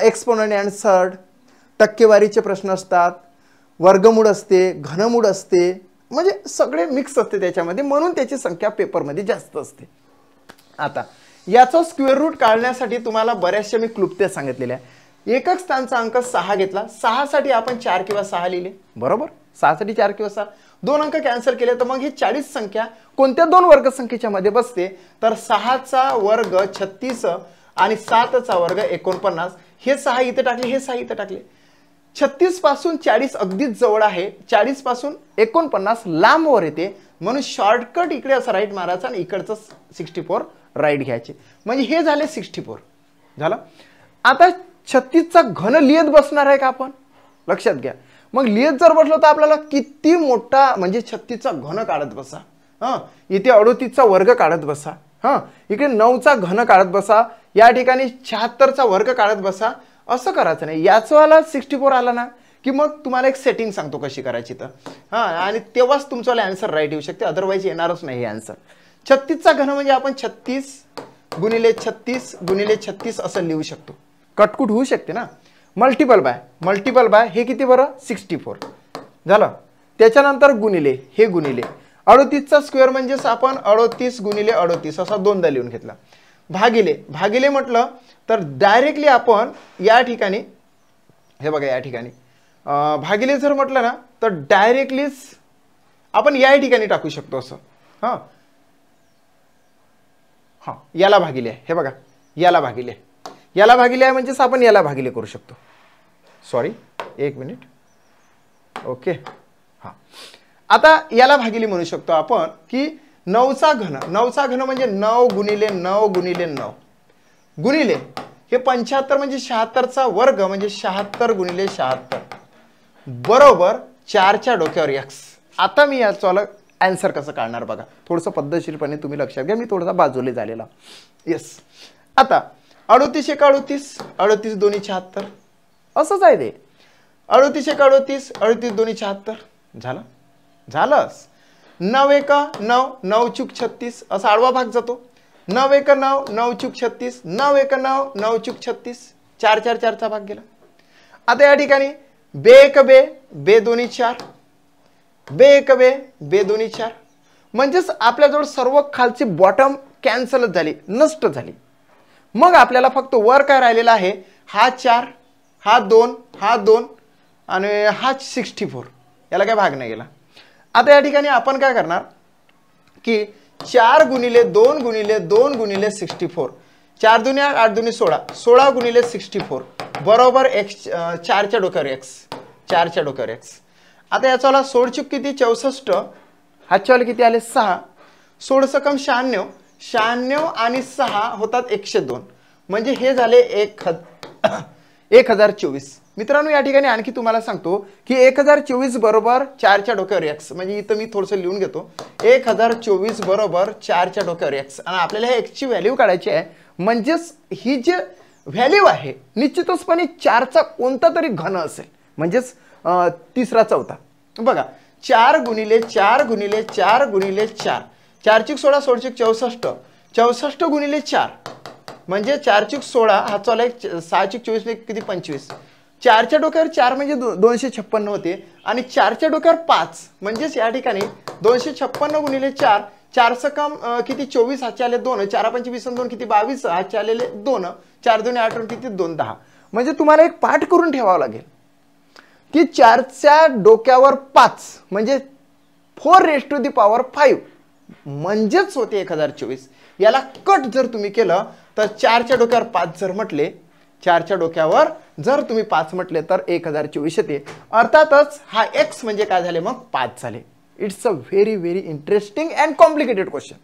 एक्सपोनंट अँड सर्ड, टक्केवारीचे प्रश्न असतात, वर्गमूळ असते, घनमूळ असते, म्हणजे सगळे मिक्स असते त्याच्यामध्ये, म्हणून त्याची संख्या पेपरमध्ये जास्त असते. आता याचा स्क्वेअर रूट काढण्यासाठी तुम्हाला बऱ्याचशा मी क्लुप्त्या सांगितलेल्या आहे. एकक स्थानचा अंक 6 घेतला, 6 साठी आपण 4 किंवा 6 लिहिले बरोबर. 6 साठी 4 किंवा 6 दोन अंक कॅन्सल केले तर मग ही 40 संख्या कोणत्या दोन वर्ग संख्येच्या मध्ये बसते तर 6चा वर्ग 36 आणि 7चा वर्ग 49. हे 6 इथे टाकले, हे 6 इथे टाकले. 36 पासून 40 अगदीच जवळ आहे, 40 पासून 49 लांब वर येते, म्हणून शॉर्टकट इकडे असं राईट मारायचा आणि इकडचं 64 राईट घ्यायचे, म्हणजे हे झाले 64 झालं. आता 36चा घन लिहित बसणार आहे का आपण, लक्षात घ्या. मग लिहित जर बसलो तर आपल्याला किती मोठा म्हणजे 36चा घन काढत बसा, इथे 38चा वर्ग काढत बसा, इकडे 9चा घन काढत बसा, या ठिकाणी 76चा वर्ग काढत बसा, असं करायचं नाही. याचवाला 64 आला ना की मग तुम्हाला एक सेटिंग सांगतो कशी करायची तर आणि तेव्हाच तुमचं आन्सर राईट येऊ शकते, अदरवाईज येणारच नाही हे आन्सर. 36चा घन म्हणजे आपण 36 गुणिले 36 गुणिले 36 असं लिहू शकतो, कटकुट होऊ शकते ना. मल्टिपल बाय हे किती बरं 64 झालं. त्याच्यानंतर गुणिले हे गुणिले 38चा स्क्वेअर म्हणजेच आपण 38 गुणिले 38 असा दोनदा लिहून घेतला. भागिले म्हटलं तर डायरेक्टली आपण या ठिकाणी हे बघा, या ठिकाणी भागिले जर म्हटलं ना तर डायरेक्टलीच आपण या ठिकाणी टाकू शकतो असं. याला भागिले आहे, हे बघा याला भागिले आहे म्हणजेच आपण याला भागिले करू शकतो. सॉरी एक मिनिट, ओके. आता याला भागिले म्हणू शकतो आपण की 9चा घन म्हणजे 9 गुणिले 9 गुणिले 9 गुणिले हे 75 म्हणजे 76चा वर्ग म्हणजे 76 गुणिले 76 बरोबर 4च्या डोक्यावर x. आता मी याचं आन्सर कसं काढणार बघा, थोडंसं पद्धतशीरपणे तुम्ही लक्षात घ्या, मी थोडासा बाजूला झालेला. येस. आता 38 एक 38 38 दोन्ही 76 असंच आहे ते. 38 एक 38 38 दोन्ही 76 झालंच. 9 एक 9 9 चूक 36 असा आडवा भाग जातो. 9 एक 9 9 चूक 36 9 एक 9 9 चूक 36 4 4 4चा भाग गेला. आता या ठिकाणी बे एक बे दोन्ही 4 बे एक बे दोन्ही 4 म्हणजेच आपल्याजवळ सर्व खालची बॉटम कॅन्सलच झाली, नष्ट झाली. मग आपल्याला फक्त वर काय राहिलेला आहे, हा 4 हा 2 हा 2 आणि हा 64, याला काय भाग नाही गेला. आता या ठिकाणी आपण काय करणार की 4 गुणिले 2 गुणिले 2 गुणिले 64 4 दुनी 8 दुनी 16 16 गुणिले 64 बरोबर x 4च्या डोक्यावर x. आता याचा 16 चूक किती 64, हातच्यावाले किती आले 6, 16 सकम 96 96 आणि 6 होतात 102 म्हणजे हे झाले 1024. मित्रांनो या ठिकाणी आणखी तुम्हाला सांगतो की 1024 बरोबर 4च्या डोक्यावर x, म्हणजे इथं मी थोडंसं लिहून घेतो. 1024 बरोबर 4च्या डोक्यावर x आणि आपल्याला हे x ची व्हॅल्यू काढायची आहे. म्हणजेच ही जी व्हॅल्यू आहे निश्चितचपणे 4चा कोणता तरी घन असेल, म्हणजेच तिसरा चौथा. बघा 4 गुणिले 4 गुणिले 4 गुणिले 4 4 चूक 16 16 चूक 64 64 गुणिले 4 म्हणजे 4 चूक 16 हा चालला 6 चूक 24 किती 25. 4च्या डोक्यावर 4 म्हणजे 256 होते आणि 4च्या डोक्यावर 5 म्हणजेच या ठिकाणी 256 गुणिले 4 4 सकम किती 24 हातचे आले 2 4 5 20 2 किती 22 हातचे आलेले 2 4 2 8 किती 2 10. म्हणजे तुम्हाला एक पाठ करून ठेवावं लागेल की 4च्या डोक्यावर 5 म्हणजे 4⁵5 म्हणजेच होते 1024. याला कट जर तुम्ही केलं तर 4च्या डोक्यावर 5 जर म्हटले 4च्या डोक्यावर जर तुम्ही 5 म्हटले तर 1024 येते. अर्थातच हा x म्हणजे काय झाले मग 5 झाले. It's a very very interesting and complicated question.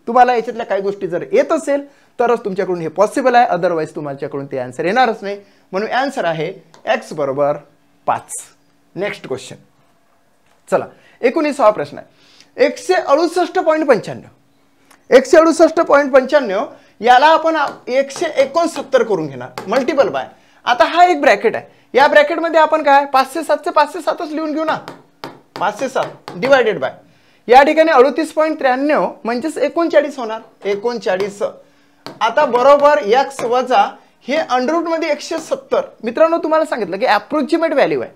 तुम्हाला याच्यातल्या काही गोष्टी जर येत असेल तरच तुमच्याकडून हे पॉसिबल आहे, अदरवाईज तुमच्याकडून ते आन्सर येणारच नाही. म्हणून आन्सर आहे x बरोबर 5. Next question. चला 19वा प्रश्न आहे. 168.95 168.95 याला आपण 169 करून घेणार मल्टिपल बाय. आता हा एक ब्रॅकेट आहे, या ब्रॅकेट मध्ये आपण काय 507 507च लिहून घेऊ ना. 507 डिवायडेड बाय या ठिकाणी 38.93 म्हणजेच 39 होणार 39. आता बरोबर x वजा हे अंडररूट मध्ये 170. मित्रांनो तुम्हाला सांगितलं की अप्रोक्सिमेट व्हॅल्यू आहे.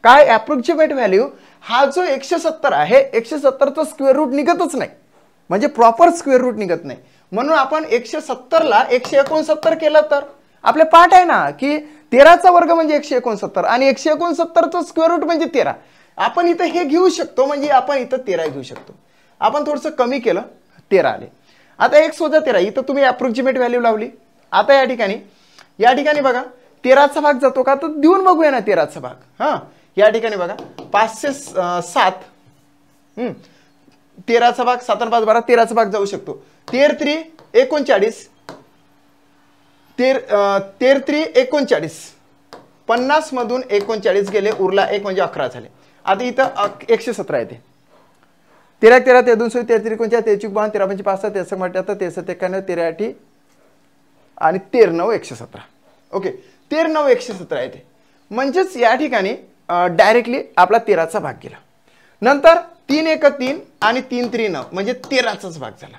काय अप्रोक्सिमेट व्हॅल्यू, हा जो 170 आहे 170चा स्क्वेअर रूट निघतच नाही, म्हणजे प्रॉपर स्क्वेअर रूट निघत नाही. म्हणून आपण 170 ला 169 केलं तर आपले पाठ आहे ना की 13चा वर्ग म्हणजे 169 आणि 169चा स्क्वेअर रूट म्हणजे 13. आपण इथं हे घेऊ शकतो, म्हणजे आपण इथं 13 घेऊ शकतो. आपण थोडंसं कमी केलं 13 आले. आता 1 वजा 13 इथं तुम्ही अप्रोक्सिमेट व्हॅल्यू लावली. आता या ठिकाणी बघा 13चा भाग जातो का, तर देऊन बघूया ना 13चा भाग. हा या ठिकाणी बघा 507 13चा भाग 7 आणि 5 12 13चा भाग जाऊ शकतो. 13 3 39 13 3 39 50 मधून 39 गेले, उरला 1 म्हणजे 11 झाले. आता इथं 117 येते. 13 13 13 2 13 39 13 5 13 5 5 13 78 13 91 13 8 आणि 13 9 117. ओके 13 9 117 येते. म्हणजेच या ठिकाणी डायरेक्टली आपला 13चा भाग गेला. नंतर 3 1 3 आणि 3 3 9 म्हणजे 13चाच भाग झाला.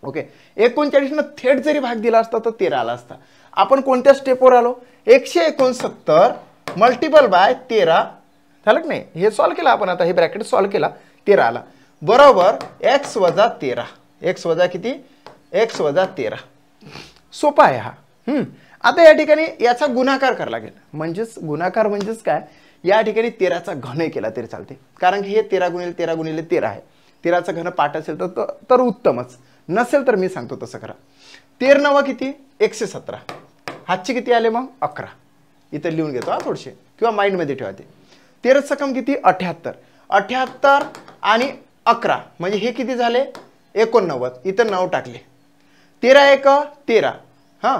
ओके 39 न थेट जरी भाग दिला असता तर 13 आला असता. आपण कोणत्या स्टेपवर आलो, 169 मल्टिपल बाय 13 झालं की नाही. हे सॉल्व केलं आपण, आता हे ब्रॅकेट सॉल्व केला, 13 आला बरोबर x वजा 13. x वजा किती, x वजा 13. सोपा आहे हा. आता या ठिकाणी याचा गुणाकार करावा लागेल. म्हणजेच गुणाकार म्हणजेच काय, या ठिकाणी 13चा घन केला तरी चालते, कारण की हे 13 गुणिले 13 गुणिले 13 आहे. 13चा घन पाठ असेल तर उत्तमच, नसेल तर मी सांगतो तसं करा. 13 9 किती 117. हातचे किती आले मग 11. इथं लिहून घेतो हा थोडेसे, किंवा माइंडमध्ये ठेवा ते. 13 सकम किती 78. 78 आणि 11 म्हणजे हे किती झाले 89. इथं 9 टाकले. 13 1 13. हां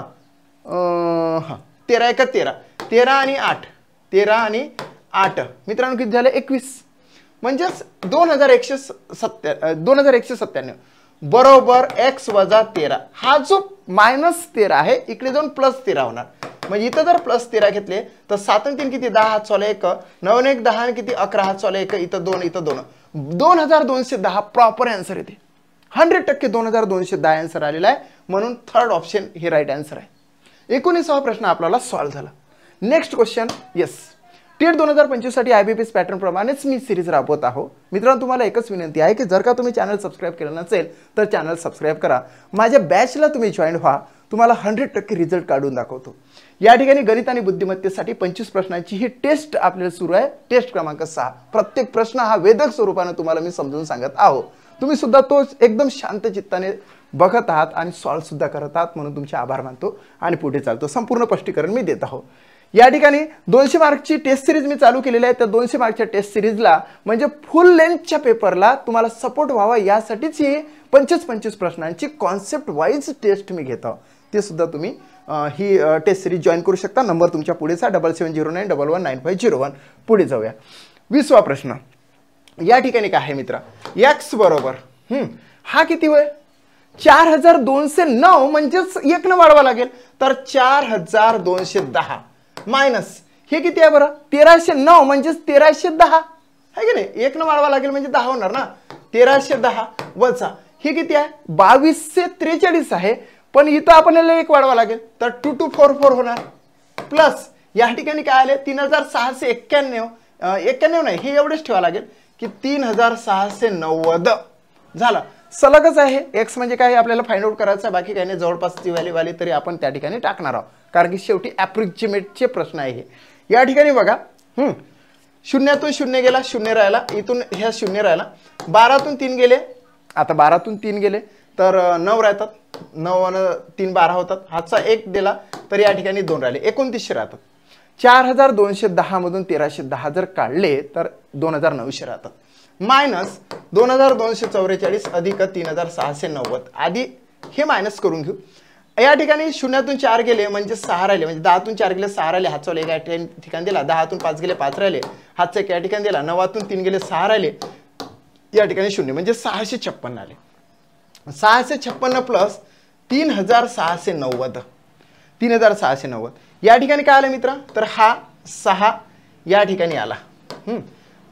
13 1 13. 13 आणि 8 13 आणि 8 मित्रांनो किती झाले 21. म्हणजेच 2197 बरोबर x वजा 13. हा जो -13 आहे इकडे जाऊन +13 होणार. म्हणजे इथं जर +13 घेतले तर 7 आणि 3 किती 10 हात सोला 1 9 1 10 आणि किती 11 हात सोला 1 इथं 2 इथं 2 2210 प्रॉपर आन्सर येते. 100% 2210 आन्सर आलेला आहे. म्हणून थर्ड ऑप्शन हे राईट आन्सर आहे. 19वा प्रश्न आपल्याला सॉल्व्ह झाला. Next question. येस, टेट 2025 साठी IBPS पॅटर्न प्रमाणेच मी सिरीज राबवत आहो. मित्रांनो तुम्हाला एकच विनंती आहे की जर का तुम्ही चॅनल सबस्क्राईब केलं नसेल तर चॅनल सबस्क्राईब करा. माझ्या बॅचला तुम्ही जॉईन व्हा, तुम्हाला 100% रिझल्ट काढून दाखवतो. या ठिकाणी गणित आणि बुद्धिमत्तेसाठी 25 प्रश्नांची ही टेस्ट आपल्याला सुरू आहे. टेस्ट क्रमांक 6. प्रत्येक प्रश्न हा वेदक स्वरूपाने तुम्हाला मी समजून सांगत आहो. तुम्ही सुद्धा तो एकदम शांत चित्ताने बघत आहात आणि सॉल्व सुद्धा करत आहात, म्हणून तुमचे आभार मानतो आणि पुढे चालतो. संपूर्ण स्पष्टीकरण मी देत आहो. या ठिकाणी 200 मार्कची टेस्ट सिरीज मी चालू केलेली आहे. त्या 200 मार्कच्या टेस्ट सिरीजला म्हणजे फुल लेंथच्या पेपरला तुम्हाला सपोर्ट व्हावा यासाठीच ही 25 प्रश्नांची कॉन्सेप्ट वाईज टेस्ट मी घेतो. ते सुद्धा तुम्ही ही टेस्ट सिरीज जॉईन करू शकता. नंबर तुमच्या पुढेचा 7709119501. पुढे जाऊया. 20वा प्रश्न. या ठिकाणी काय आहे मित्रा, x बरोबर हा किती होय 4209 म्हणजेच 1 न वाढवा लागेल तर 4210 मायनस हे किती आहे बरं 1309 म्हणजेच 1310 आहे की नाही. 1 न वाढवा लागेल म्हणजे 10 होणार ना. 1310 वजा हे किती आहे 2243 आहे, पण इथं आपल्याला 1 वाढवा लागेल तर 2244 होणार. प्लस या ठिकाणी काय आले 3691 91 नाही हे एवढेच ठेवा लागेल की 3690 झालं. सलगच आहे. एक्स म्हणजे काय आपल्याला फाइंड आउट करायचं, बाकी काही नाही. जवळपासची व्हॅल्यू आली तरी आपण त्या ठिकाणी टाकणार आहोत, कारण की शेवटी ॲप्रोक्सिमेटचे प्रश्न आहे हे. या ठिकाणी बघा शून्यातून 0 गेला 0 राहिला, इथून ह्या 0 राहिला. 12तून 3 गेले, आता 12तून 3 गेले तर 9 राहतात. 9 आणि 3 12 होतात. हातचा 1 दिला तर या ठिकाणी 2 राहिले, 29 राहतात. 4210 मधून 1310 जर काढले तर 2900 राहतात. मायनस 2244 अधिक 3690. आधी हे मायनस करून घेऊ. या ठिकाणी 0तून 4 गेले म्हणजे 6 राहिले, म्हणजे 10तून 4 गेले 6 राहिले. हातचा 1 या ठिकाणी दिला. 10तून 5 गेले 5 राहिले. हातचा 1 या ठिकाणी दिला. 9तून 3 गेले 6 राहिले. या ठिकाणी 0 म्हणजे 656 आले. 656 प्लस 3690 3690. या ठिकाणी काय आलं मित्र, तर हा 6 या ठिकाणी आला.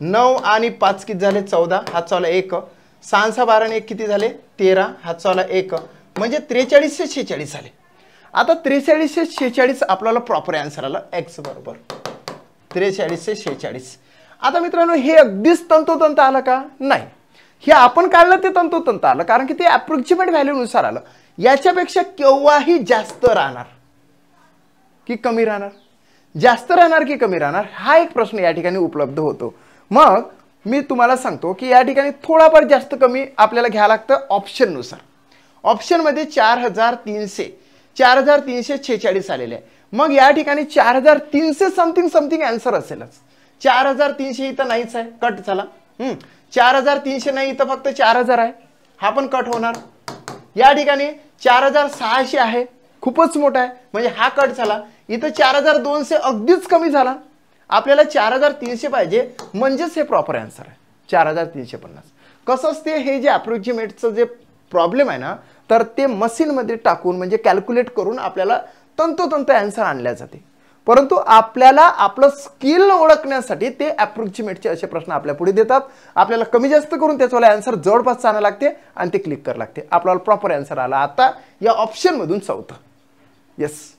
9 आणि 5 किती झाले 14. हातचा 1 6 6 12 आणि 1 किती झाले 13. हातचा 1 म्हणजे 4346 झाले. आता 4346 आपल्याला प्रॉपर आन्सर आला. एक्स बरोबर 4346. आता मित्रांनो हे अगदीच तंतोतंत आलं का नाही, हे आपण काढलं ते तंतोतंत आलं, कारण की ते अप्रोक्सिमेट व्हॅल्यूनुसार आलं. याच्यापेक्षा केव्हाही जास्त राहणार की कमी राहणार, जास्त राहणार की कमी राहणार, हा एक प्रश्न या ठिकाणी उपलब्ध होतो. मग मी तुम्हाला सांगतो की या ठिकाणी थोडाफार जास्त कमी आपल्याला घ्यावं लागतं ऑप्शननुसार. ऑप्शनमध्ये 4346 आलेले आहे. मग या ठिकाणी 4300 समथिंग आन्सर असेलच. 4300 इथं नाहीच आहे, कट झाला. 4300 नाही, इथं फक्त 4000 आहे, हा पण कट होणार. या ठिकाणी 4600 आहे, खूपच मोठा आहे, म्हणजे हा कट झाला. इथं 4200 अगदीच कमी झाला. आपल्याला 4300 पाहिजे, म्हणजेच हे प्रॉपर आन्सर आहे 4350. कसं असते हे जे अप्रोक्सिमेटचं जे प्रॉब्लेम आहे ना, तर ते मशीनमध्ये टाकून म्हणजे कॅल्क्युलेट करून आपल्याला तंतोतंत आन्सर आणल्या जाते. परंतु आपल्याला आपलं स्किल ओळखण्यासाठी ते अप्रोक्सिमेटचे असे प्रश्न आपल्या पुढे देतात. आपल्याला कमी जास्त करून त्याच्यावाला आन्सर जवळपास आणावं लागते आणि ते क्लिक करावं लागते. आपल्याला प्रॉपर आन्सर आला आता या ऑप्शनमधून चौथं. Yes,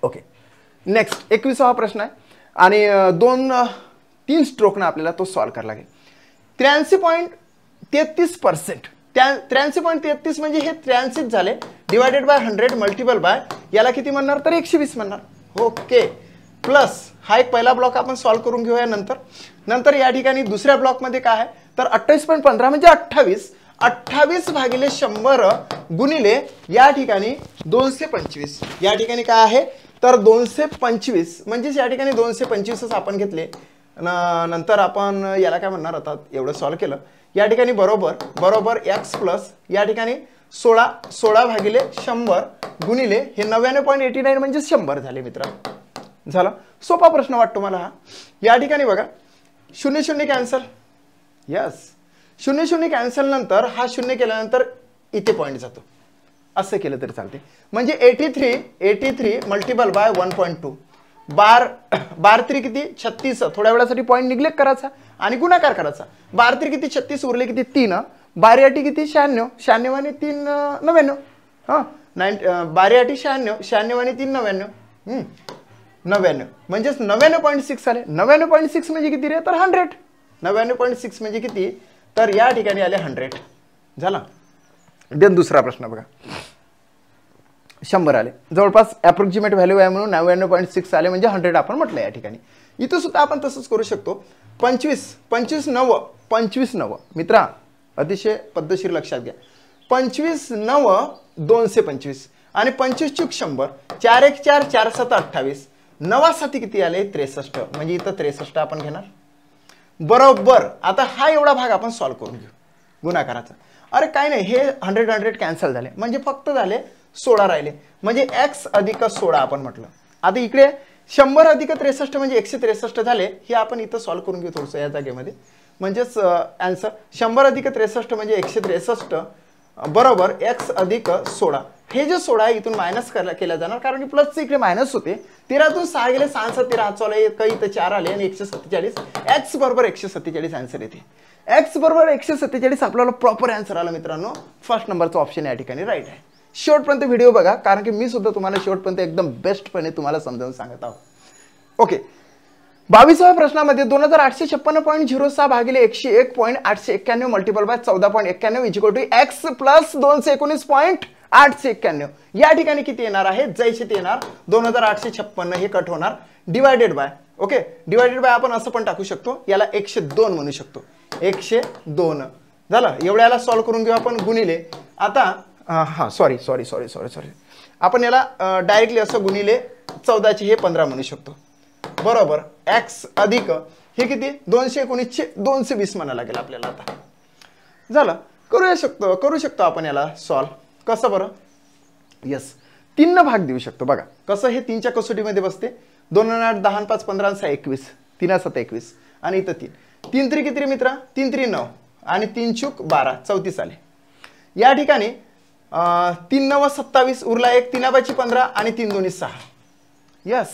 okay. नेक्स्ट 21वा प्रश्न आहे आणि 3 स्ट्रोकनं आपल्याला तो सॉल्व्ह करावा लागेल. 83.33%. 83.33 म्हणजे हे 83 झाले डिवायडेड बाय 100 मल्टिपल बाय याला किती म्हणणार तर 120 म्हणणार. ओके. प्लस हा एक पहिला ब्लॉक आपण सॉल्व्ह करून घेऊया. नंतर या ठिकाणी दुसऱ्या ब्लॉकमध्ये काय आहे तर 28.15 म्हणजे 28 भागिले 100 गुणिले या ठिकाणी 225. या ठिकाणी काय आहे तर 225 म्हणजे या ठिकाणी 225च आपण घेतले. नंतर आपण याला काय म्हणणार आता एवढं सॉल्व्ह केलं. या ठिकाणी बरोबर x प्लस या ठिकाणी 16 भागिले 100 गुणिले हे 99.89 म्हणजे 100 झाले मित्रा. झालं. सोपा प्रश्न वाटतो मला हा. या ठिकाणी बघा 0 कॅन्सल. यस, 0 कॅन्सल नंतर हा 0 केल्यानंतर इथे पॉईंट जातो. असं केलं तरी चालते. म्हणजे 83 मल्टिपल बाय 1.2 बार 3 किती 36. थोड्या वेळासाठी पॉईंट निग्लेक्ट करायचा आणि गुणाकार करायचा. 3 किती 36 उरले किती 3. 8 किती 96 आणि 3 99. हां 8 96 आणि 3 99. 99 म्हणजेच 99.6 आले. 99.6 म्हणजे किती रे तर 100. 99.6 म्हणजे किती तर या ठिकाणी आले 100. झाला. देन दुसरा प्रश्न बघा. 100 आले, जवळपास अप्रोक्सिमेट व्हॅल्यू आहे म्हणून 99.6 आले म्हणजे 100 आपण म्हटलं. या ठिकाणी इथं सुद्धा आपण तसंच करू शकतो. 25 9 मित्रा अतिशय पद्धतशीर लक्षात घ्या. 25 9 225 आणि 25 चूक 100. 4 1 4 4 7 28. 9 7 किती आले 63 म्हणजे इथं 63 आपण घेणार. बरोबर. आता हा एवढा भाग आपण सॉल्व्ह करून घेऊ गुणाकाराचा. अरे काय नाही, हे 100 कॅन्सल झाले म्हणजे फक्त झाले 16 राहिले म्हणजे x अधिक 16 आपण म्हटलं. आता इकडे 100 अधिक 63 म्हणजे 163 झाले. हे आपण इथं सॉल्व्ह करून घेऊ थोडंसं या जागेमध्ये. म्हणजेच आन्सर 100 अधिक 63 म्हणजे 163 बरोबर x अधिक 16. हे जे 16 आहे इथून मायनस केला जाणार कारण की प्लसचे इकडे मायनस होते. 13तून 6 गेले 6 7 13 चला काही इथं 4 आले आणि 147. x बरोबर 147 आन्सर येते. x बरोबर 147 आपल्याला प्रॉपर आन्सर आला मित्रांनो. फर्स्ट नंबरचा ऑप्शन या ठिकाणी राईट आहे. शेवटपर्यंत व्हिडिओ बघा कारण की मी सुद्धा तुम्हाला शेवटपर्यंत एकदम बेस्टपणे तुम्हाला समजावून सांगत आहोत. ओके. 22व्या प्रश्नामध्ये 2856.06 भागिले 101.891 multiple by 14.91 equal to x plus 219.891. या ठिकाणी किती येणार आहे जैसे ते येणार 2856 हे कट होणार divided by. Okay, divided by आपण असं पण टाकू शकतो. याला 102 म्हणू शकतो. 102 झालं. एवढ्याला सॉल्व्ह करून घेऊ आपण गुणिले. आता हां सॉरी आपण याला डायरेक्टली असं गुणिले 14 हे 15 म्हणू शकतो. बरोबर x अधिक हे किती 219 220 म्हणा लागेल आपल्याला. आता झालं. करू शकतो आपण याला सॉल्व्ह. कसं बरं. यस, 3 भाग देऊ शकतो. बघा कसं हे 3च्या कसोटीमध्ये बसते. 2 8 10 5 15 6 21 3 7 21 आणि इथं 3 3 किती मित्रा 3 3 9 आणि 3 चूक 12 34 आले. या ठिकाणी 3 9 27 उरला 1 3 बायची 15 आणि 3 2 6. यस.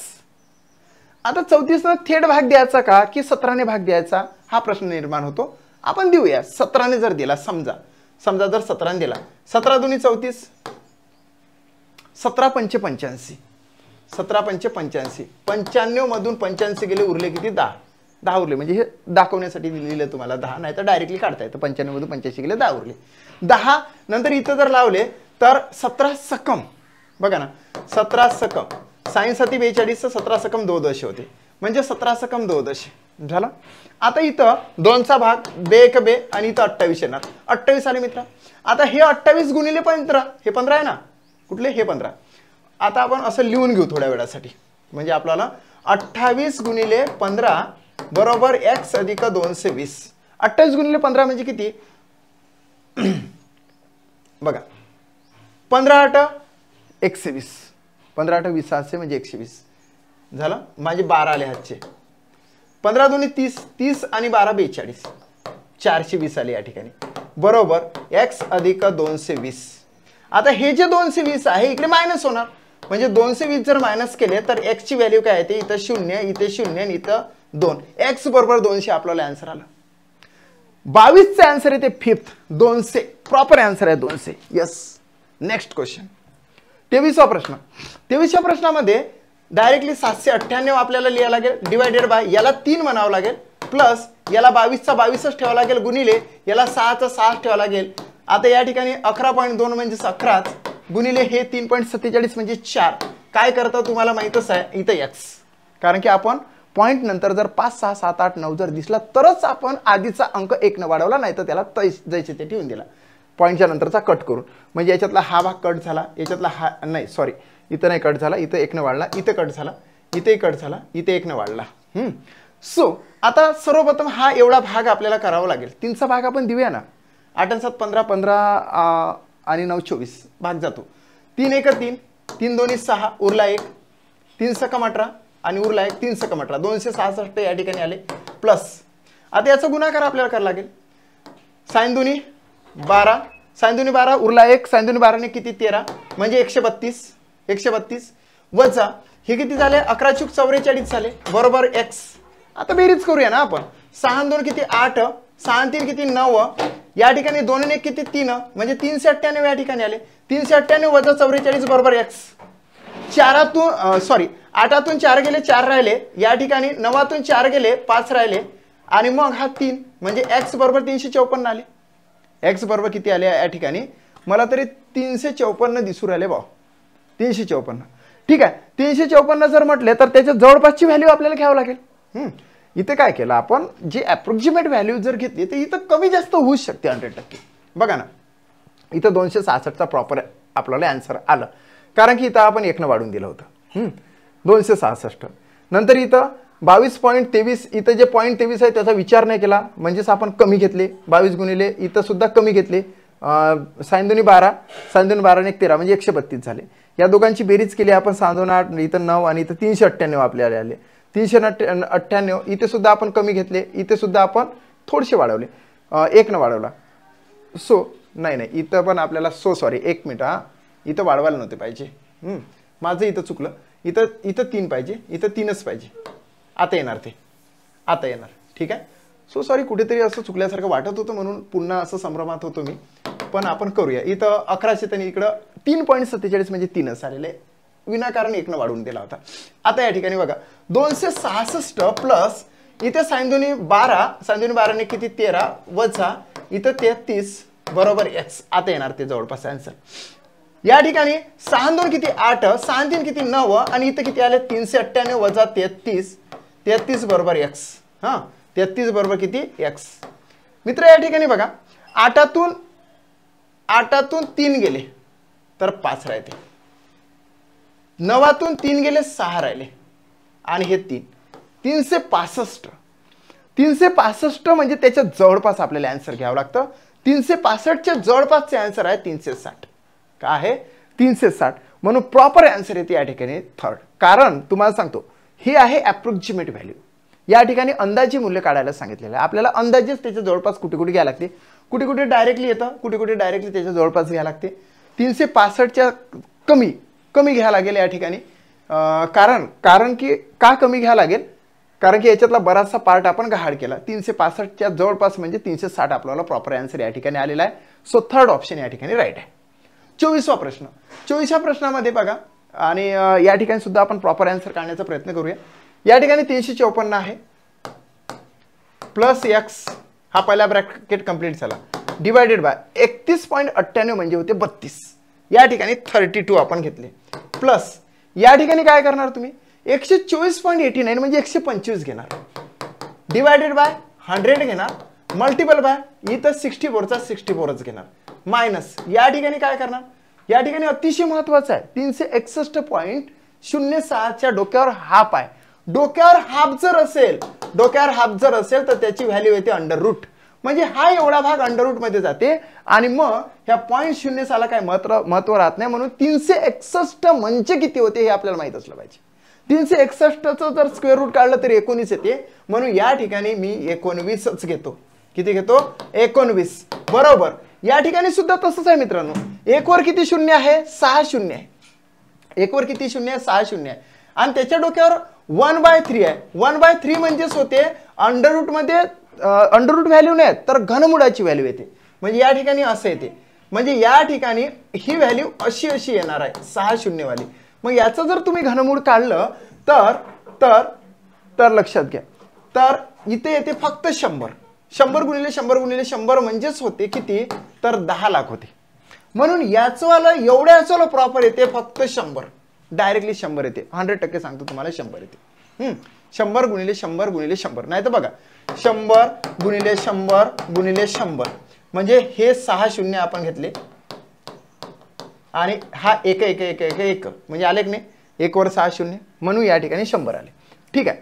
आता 34 थेट भाग द्यायचा का की 17ने भाग द्यायचा हा प्रश्न निर्माण होतो. आपण देऊया 17ने जर दिला. समजा जर 17ने दिला 17 2 34 17 5 85 17 5 85 95 मधून 85 गेले उरले किती 10 उरले. म्हणजे हे दाखवण्यासाठी लिहिलं तुम्हाला 10 नाही तर डायरेक्टली काढता येतं. 95 मधून 85 गेले 10 उरले. 10 नंतर इथं जर लावले तर 17 सकम बघा ना 17 सकम साइन 7 42 17 सकम 2 दशे होते म्हणजे 17 सकम 2 दशे झाला. आता इथं 2चा भाग 2 1 2 आणि इथं 28 येणार. 28 आले मित्रा. आता हे 28 गुणिले 15 हे 15 आहे ना कुठले हे 15 आता आपण असं लिहून घेऊ थोड्या वेळासाठी, म्हणजे आपल्याला 28 गुणिले 15 बरोबर x अधिक 220. 28 गुणिले 15 म्हणजे किती बघा, 15 8 120, 15 8 20 असे म्हणजे 120 झालं. माझे 12 आले हातचे. 15 दुनी 30, 30 आणि 12 42, 420 आले या ठिकाणी बरोबर x अधिक 220. आता हे जे 220 आहे इकडे मायनस होणार, म्हणजे 220 जर मायनस केले तर x ची व्हॅल्यू काय येते, इथं 0 इथे 0 आणि इथं 2, x बरोबर 200 आपल्याला आन्सर आला. 22 चा आन्सर येते फिफ्थ 200, प्रॉपर आन्सर आहे 200. यस. नेक्स्ट क्वेश्चन 23वा प्रश्न. 23व्या प्रश्नामध्ये डायरेक्टली 798 आपल्याला लिहायला लागेल, डिवायडेड बाय याला 3 म्हणावं लागेल, प्लस याला 22चा 22च ठेवावं लागेल, गुणिले याला 6चा 6 ठेवावं लागेल. आता या ठिकाणी 11.2 म्हणजे 11 गुणिले हे 3.47 म्हणजे 4. काय करतं तुम्हाला माहितच आहे, इथं x, कारण की आपण पॉईंट नंतर जर 5 6 7 8 9 जर दिसला तरच आपण आधीचा अंक 1 न वाढवला, नाही तर त्याला जैसे ते ठेवून दिला पॉईंटच्या नंतरचा कट करून. म्हणजे याच्यातला हा भाग कट झाला, याच्यातला हा नाही सॉरी इथं नाही कट झाला, इथं 1 न वाढला, इथं कट झाला, इथे कट झाला, इथे 1 न वाढला. सो आता सर्वप्रथम हा एवढा भाग आपल्याला करावा लागेल. 3चा भाग आपण देऊया ना, 8 7 15 15 आणि 9 24 भाग जातो. 3 1 3, 3 2 6 उरला 1, 3 सकम 18 आणि उरला 1, 3 सकम 18, 266 या ठिकाणी आले. प्लस आता याचा गुणाकार आपल्याला करावा लागेल. साइन दोन्ही 12, साइन दोन्ही 12 उरला 1, साइन दोन्ही 12 ने किती 13 म्हणजे 132, 132 वजा हे किती झाले 11 चूक 44 झाले बरोबर x. आता बेरीज करूया ना आपण. 6 2 किती 8, 6 3 किती 9, या ठिकाणी 2 ने किती 3 म्हणजे 398 या ठिकाणी आले. 398 वजा 44 बरोबर x. 4तून सॉरी 8तून 4 गेले 4 राहिले, या ठिकाणी 9तून 4 गेले 5 राहिले आणि मग हा 3 म्हणजे x बरोबर 354 आले. x बरोबर किती आले या ठिकाणी, मला तरी 354 दिसू राहिले भाऊ, 354. ठीक आहे, 354 जर म्हटले तर त्याच्या जवळपासची व्हॅल्यू आपल्याला घ्यावं लागेल. इथे काय केलं आपण, जी अप्रॉक्सिमेट व्हॅल्यू जर घेतली तर इथं कमी जास्त होऊ शकते 100%. बघा ना, इथं 266चा प्रॉपर आपल्याला आन्सर आलं, कारण की इथं आपण 1 न वाढून दिलं होतं. 266 नंतर इथं 22.23, इथं जे 0.23 आहे त्याचा विचार नाही केला, म्हणजेच आपण कमी घेतले. 22 गुणिले इथं सुद्धा कमी घेतले. साइन दोन्ही 12, साइन दोन्ही 12 ने 13 म्हणजे 132 झाले. या दोघांची बेरीज केली आपण, 6 2 8, इथं 9 आणि इथं 398 आपल्याला आले. 398 इथे सुद्धा आपण कमी घेतले, इथे सुद्धा आपण थोडेसे वाढवले, 1 न वाढवला. सो नाही इथं पण आपल्याला सॉरी 1 मिनिट, इथं वाढवायला नव्हते पाहिजे, माझं इथं चुकलं. इथं 3 पाहिजे, इथं 3च पाहिजे. आता येणार ते, आता येणार. ठीक आहे. सो सॉरी, कुठेतरी असं चुकल्यासारखं वाटत होतं म्हणून पुन्हा असं संभ्रमात होतो मी, पण आपण करूया. इथं 1100 आणि इकडं 3.47 म्हणजे 3च आलेले, विनाकारण 1 न वाढवून दिला होता. आता या ठिकाणी बघा 266 प्लस इथे साइन दोन्ही 12, साइन दोन्ही 12 ने किती 13 वजा इथं 33 बरोबर x. आता येणार ते जवळपास आन्सर. या ठिकाणी 6 2 किती 8, 6 3 किती 9 आणि इथं किती आले 398 वजा 33, 33 बरोबर x. 33 बरोबर किती x. मित्र या ठिकाणी बघा 8तून 3 गेले तर 5 राहते, 9तून 3 गेले 6 राहिले आणि हे 3, 365. 365 म्हणजे त्याच्या जवळपास आपल्याला आन्सर घ्यावं लागतं. 365च्या जवळपासचे आन्सर आहे 360. काय आहे 360, म्हणून प्रॉपर आन्सर येते या ठिकाणी थर्ड. कारण तुम्हाला सांगतो ही आहे अप्रॉक्सिमेट व्हॅल्यू. या ठिकाणी अंदाजे मूल्य काढायला सांगितलेलं आहे आपल्याला. अंदाजेच त्याच्या जवळपास कुठे कुठे घ्यायला लागते, कुठे कुठे डायरेक्टली येतं, कुठे कुठे डायरेक्टली त्याच्या जवळपास घ्यायला लागते. 365च्या कमी घ्यायला लागेल या ठिकाणी. कारण की का कमी घ्यायला लागेल, कारण की याच्यातला बराचसा पार्ट आपण गहाड केला. 365च्या जवळपास म्हणजे 360 आपल्याला प्रॉपर आन्सर या ठिकाणी आलेला आहे. सो थर्ड ऑप्शन या ठिकाणी राईट आहे. 24वा प्रश्न. 24व्या प्रश्नामध्ये बघा, आणि या ठिकाणी सुद्धा आपण प्रॉपर आन्सर काढण्याचा प्रयत्न करूया. या ठिकाणी 354 आहे प्लस x, हा पहिला ब्रॅकेट कंप्लीट झाला, डिवायडेड बाय 31.98 म्हणजे होते 32. या ठिकाणी 32 आपण घेतले. प्लस या ठिकाणी काय करणार तुम्ही 124.89 म्हणजे 125 घेणार, डिवायडेड बाय 100 घेणार, मल्टिपल बाय इथं 64चा 64च घेणार, मायनस या ठिकाणी काय करणार या ठिकाणी अतिशय महत्वाचं आहे 361.06च्या डोक्यावर हाफ आहे. डोक्यावर हाफ जर असेल तर त्याची व्हॅल्यू येते अंडर रूट. म्हणजे हा एवढा भाग अंडर रूट मध्ये जाते आणि मग ह्या 0.06ला काय महत्व राहत नाही. म्हणून 361 म्हणजे किती होते हे आपल्याला माहित असलं पाहिजे. 361चं जर स्क्वेअर रूट काढलं तर 19 येते. म्हणून या ठिकाणी मी 19च घेतो. किती घेतो? 19. बरोबर. या ठिकाणी सुद्धा तसंच आहे मित्रांनो. 1 वर किती शून्य आहे? 6 शून्य आहे. 1 वर किती शून्य आहे? 6 शून्य आहे. आणि त्याच्या डोक्यावर 1/3 आहे. 1/3 म्हणजेच होते अंडर रूट मध्ये अंडर रूट व्हॅल्यू नाही तर घनमुळाची व्हॅल्यू येते. म्हणजे या ठिकाणी असं येते. म्हणजे या ठिकाणी ही व्हॅल्यू अशी येणार आहे 6 शून्य वाली. मग याचं जर तुम्ही घनमूळ काढलं तर लक्षात घ्या. तर इथे येते फक्त 100. 100 गुणिले 100 गुणिले 100 म्हणजेच होते किती? तर 10 लाख होते. म्हणून याचं वाला एवढ्याचं प्रॉपर येते फक्त 100. डायरेक्टली 100 येते. 100% सांगतो तुम्हाला 100 येते. 100 गुणिले 100 गुणिले 100. नाही तर बघा 100 गुणिले 100 गुणिले 100 म्हणजे हे 6 शून्य आपण घेतले आणि हा 1 1 1 1 1 म्हणजे आले की नाही? 1 वर 6 शून्य म्हणून या ठिकाणी 100 आले. ठीक आहे.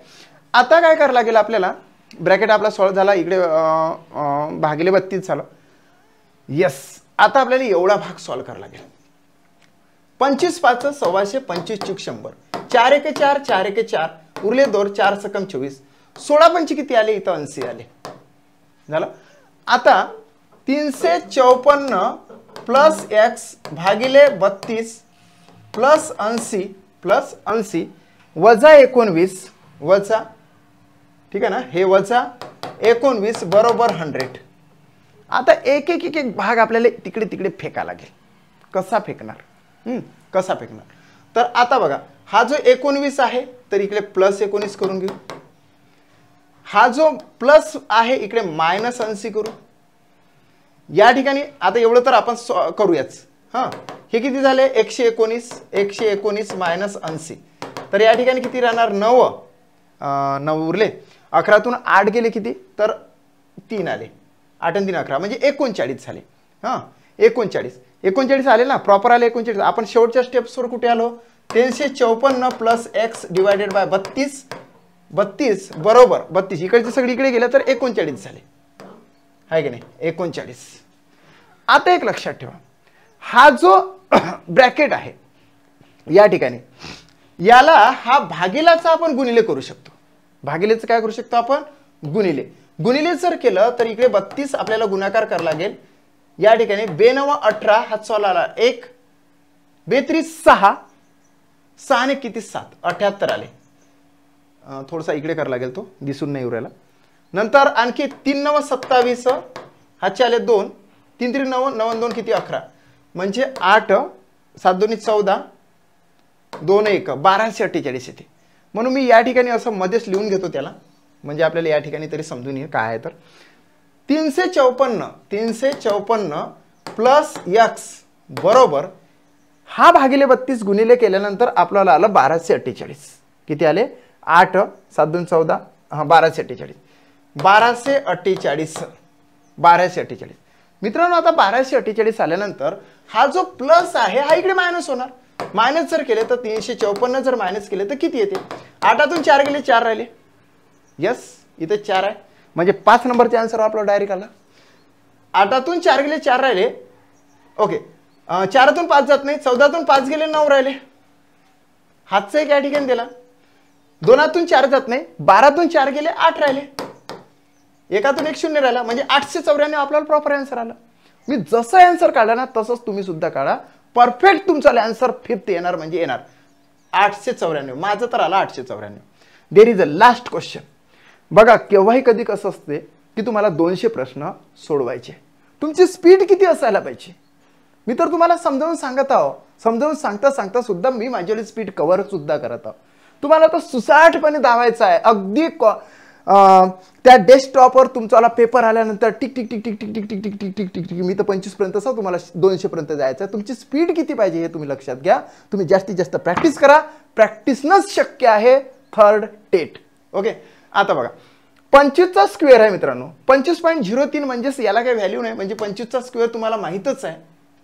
आता काय करावं लागेल आपल्याला? ब्रॅकेट आपला सॉल्व्ह झाला. इकडे भागिले 32 झालं. यस. आता आपल्याला एवढा भाग सॉल्व्ह करावा लागेल. 25 5 सव्वाशे 25 चूक 100. 4 1 4 4 1 4 उरले 2 4 सकम 24. 16 पंच किती आले? इथं 80 आले. झालं. आता 354 प्लस x भागिले 32 प्लस 80 वजा 19 वजा, ठीक आहे ना, हे वजा 19 बरोबर 100. आता एक एक एक एक भाग आपल्याला तिकडे तिकडे फेका लागेल. कसा फेकणार? कसा फेकणार? तर आता बघा हा जो 19 आहे तर इकडे प्लस 19 करून घेऊ. हा जो प्लस आहे इकडे मायनस 80 करू. या ठिकाणी आता एवढं तर आपण करूयाच. हे किती झाले? 119 मायनस 80. तर या ठिकाणी किती राहणार? 9 उरले. 11तून 8 गेले किती? तर 3 आले. 8 आणि 3 11 म्हणजे 39 झाले. 39 आले ना, प्रॉपर आले 39. आपण शेवटच्या स्टेप्सवर कुठे आलो? 354 प्लस x डिवायडेड बाय 32 बरोबर 32. इकडचे सगळे इकडे गेले तर 39 झाले. आहे की नाही? 39. आता एक लक्षात ठेवा, हा जो ब्रॅकेट आहे या ठिकाणी याला हा भागिलाचा आपण गुणिले करू शकतो. भागिलेचं काय करू शकतो आपण? गुणिले जर केलं तर इकडे 32 आपल्याला गुणाकार करावा लागेल. या ठिकाणी 2 9 18 हा 16 आला. 1 2 3 6 6 ने किती? 7 78 आले. थोडासा इकडे करावा लागेल, तो दिसून नाही उरायला. नंतर आणखी 3 9 27 हाचे आले 2 3 3 9 9 2 किती? 11 म्हणजे 8 7 2 14 2 1 1248 येते. म्हणून मी या ठिकाणी असं मध्येच लिहून घेतो त्याला, म्हणजे आपल्याला या ठिकाणी तरी समजून येईल काय आहे. तर 354 प्लस x बरोबर हा भागिले 32 गुणिले केल्यानंतर आपल्याला आलं 1248. किती आले? 8 7 2 14 1248. 1248 मित्रांनो. आता 1248 आल्यानंतर हा जो प्लस आहे हा इकडे मायनस होणार. मायनस जर केले तर 354 जर मायनस केले तर किती येते? 8तून 4 गेले 4 राहिले. यस, इथे 4 आहे म्हणजे 5 नंबरचे आन्सर आपला डायरेक्ट आला. 8तून 4 गेले 4 राहिले. ओके, 4तून 5 जात नाही. 14तून 5 गेले 9 राहिले. हातचा एक या ठिकाणी दिला. 2तून 4 जात नाही. 12तून 4 गेले 8 राहिले. 1तून 1 0 राहिला म्हणजे 894 आपल्याला प्रॉपर आन्सर आला. मी जसं आन्सर काढला ना तसंच तुम्ही सुद्धा काढा. परफेक्ट तुमचा आन्सर 5th येणार म्हणजे येणार 894. माझं तर आला 894. There is a last question. बघा केव्हाही कधी कसं असते की तुम्हाला 200 प्रश्न सोडवायचे. तुमची स्पीड किती असायला पाहिजे? मी तर तुम्हाला समजावून सांगत आहो. समजावून सांगता सुद्धा मी माझी स्पीड कव्हर सुद्धा करत आहो. तुम्हाला तर सुसाटपणे दावायचं आहे. अगदी त्या डेस्कटॉपवर तुमचा पेपर आल्यानंतर tick tick tick tick tick tick tick tick tick tick tick tick मी तर 25 पर्यंत असं तुम्हाला 200 पर्यंत जायचं आहे. तुमची स्पीड किती पाहिजे हे तुम्ही लक्षात घ्या. तुम्ही जास्तीत जास्त प्रॅक्टिस करा. प्रॅक्टिसनंच शक्य आहे थर्ड टेट. ओके, आता बघा 25चा स्क्वेअर आहे मित्रांनो. 25.03 म्हणजेच याला काही व्हॅल्यू नाही. म्हणजे 25चा स्क्वेअर तुम्हाला माहितच आहे.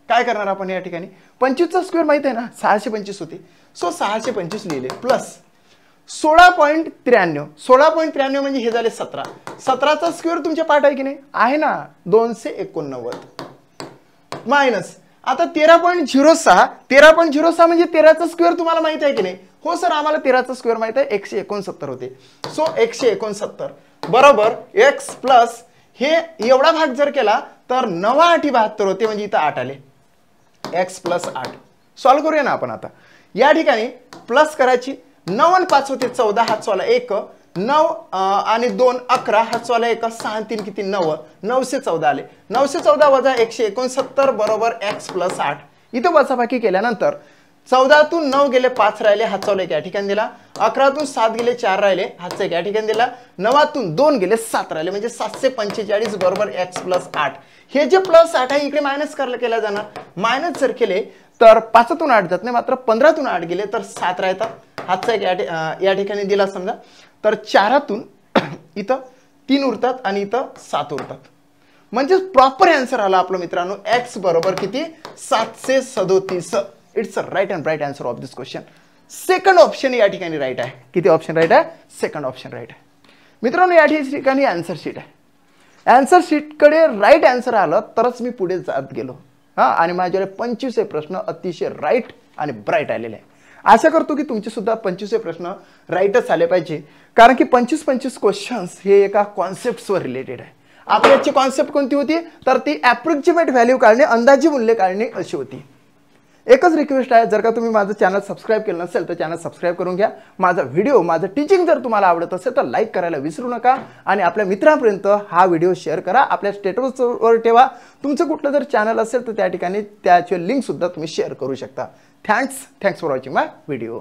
काय करणार आपण या ठिकाणी 25चा स्क्वेअर माहित आहे ना 625 होते. सो 625 लिहिले प्लस 16.93 16.93 म्हणजे हे झाले 17 17चा स्क्वेअर तुमच्या पाठ आहे की नाही आहे ना 289 मायनस आता 13.06 13.06 म्हणजे 13चा स्क्वेअर तुम्हाला माहित आहे की नाही. हो सर आम्हाला 13चा स्क्वेअर माहित आहे 169 होते. सो 169 बरोबर x प्लस हे एवढा भाग जर केला तर 9 8 72 होते म्हणजे इथं 8 आले x प्लस 8 सॉल्व करूया ना आपण. आता या ठिकाणी प्लस करायची 9 आणि 5 होते 14 हात वाला 1 9 आणि 2 11 हात वाला 1 6 आणि 3 किती 9 914 आले 914 वजा 169 बरोबर x प्लस 8. इथं वजाबाकी केल्यानंतर 14तून 9 गेले 5 राहिले हातचा 1 या ठिकाणी दिला 11तून 7 गेले 4 राहिले हातचा 1 या ठिकाणी दिला 9तून 2 गेले 7 राहिले म्हणजे 745 बरोबर x प्लस 8. हे जे प्लस 8 आहे इकडे मायनस केला जाणार मायनस जर केले तर 5तून 8 जात नाही मात्र 15तून 8 गेले तर 7 राहतात हातचा 1 या ठिकाणी दिला समजा तर 4तून इथं 3 उरतात आणि इथं 7 उरतात म्हणजे प्रॉपर आन्सर आला आपलं मित्रांनो x बरोबर किती 737. It's a right and right answer of this question. Second option या ठिकाणी राइट आहे. किती ऑप्शन राइट आहे सेकंड ऑप्शन राइट आहे. मित्रांनो या ठिकाणी आन्सर शीट आहे. आन्सर शीटकडे राइट आन्सर आलं तरच मी पुढे जात गेलो आणि माझ्याकडे 25 प्रश्न अतिशय राइट आणि ब्राईट आलेले आहे. आशा करतो की तुमचे सुद्धा 25 प्रश्न राईटच आले पाहिजे कारण की 25 क्वेश्चन्स हे एका कॉन्सेप्ट्सवर रिलेटेड आहे. आपली याची कॉन्सेप्ट कोणती होती तर ती ॲप्रोक्सिमेट व्हॅल्यू काढणे अंदाजे मूल्य काढणे अशी होती. एकच रिक्वेस्ट आहे जर का तुम्ही माझं चॅनल सबस्क्राईब केलं नसेल तर चॅनल सबस्क्राईब करून घ्या. माझा व्हिडिओ माझं टीचिंग जर तुम्हाला आवडत असेल तर लाईक करायला विसरू नका आणि आपल्या मित्रांपर्यंत हा व्हिडिओ शेअर करा. आपल्या स्टेटसवर ठेवा. तुमचं कुठलं जर चॅनल असेल तर त्या ठिकाणी त्याचे लिंक सुद्धा तुम्ही शेअर करू शकता. Thanks for watching my video.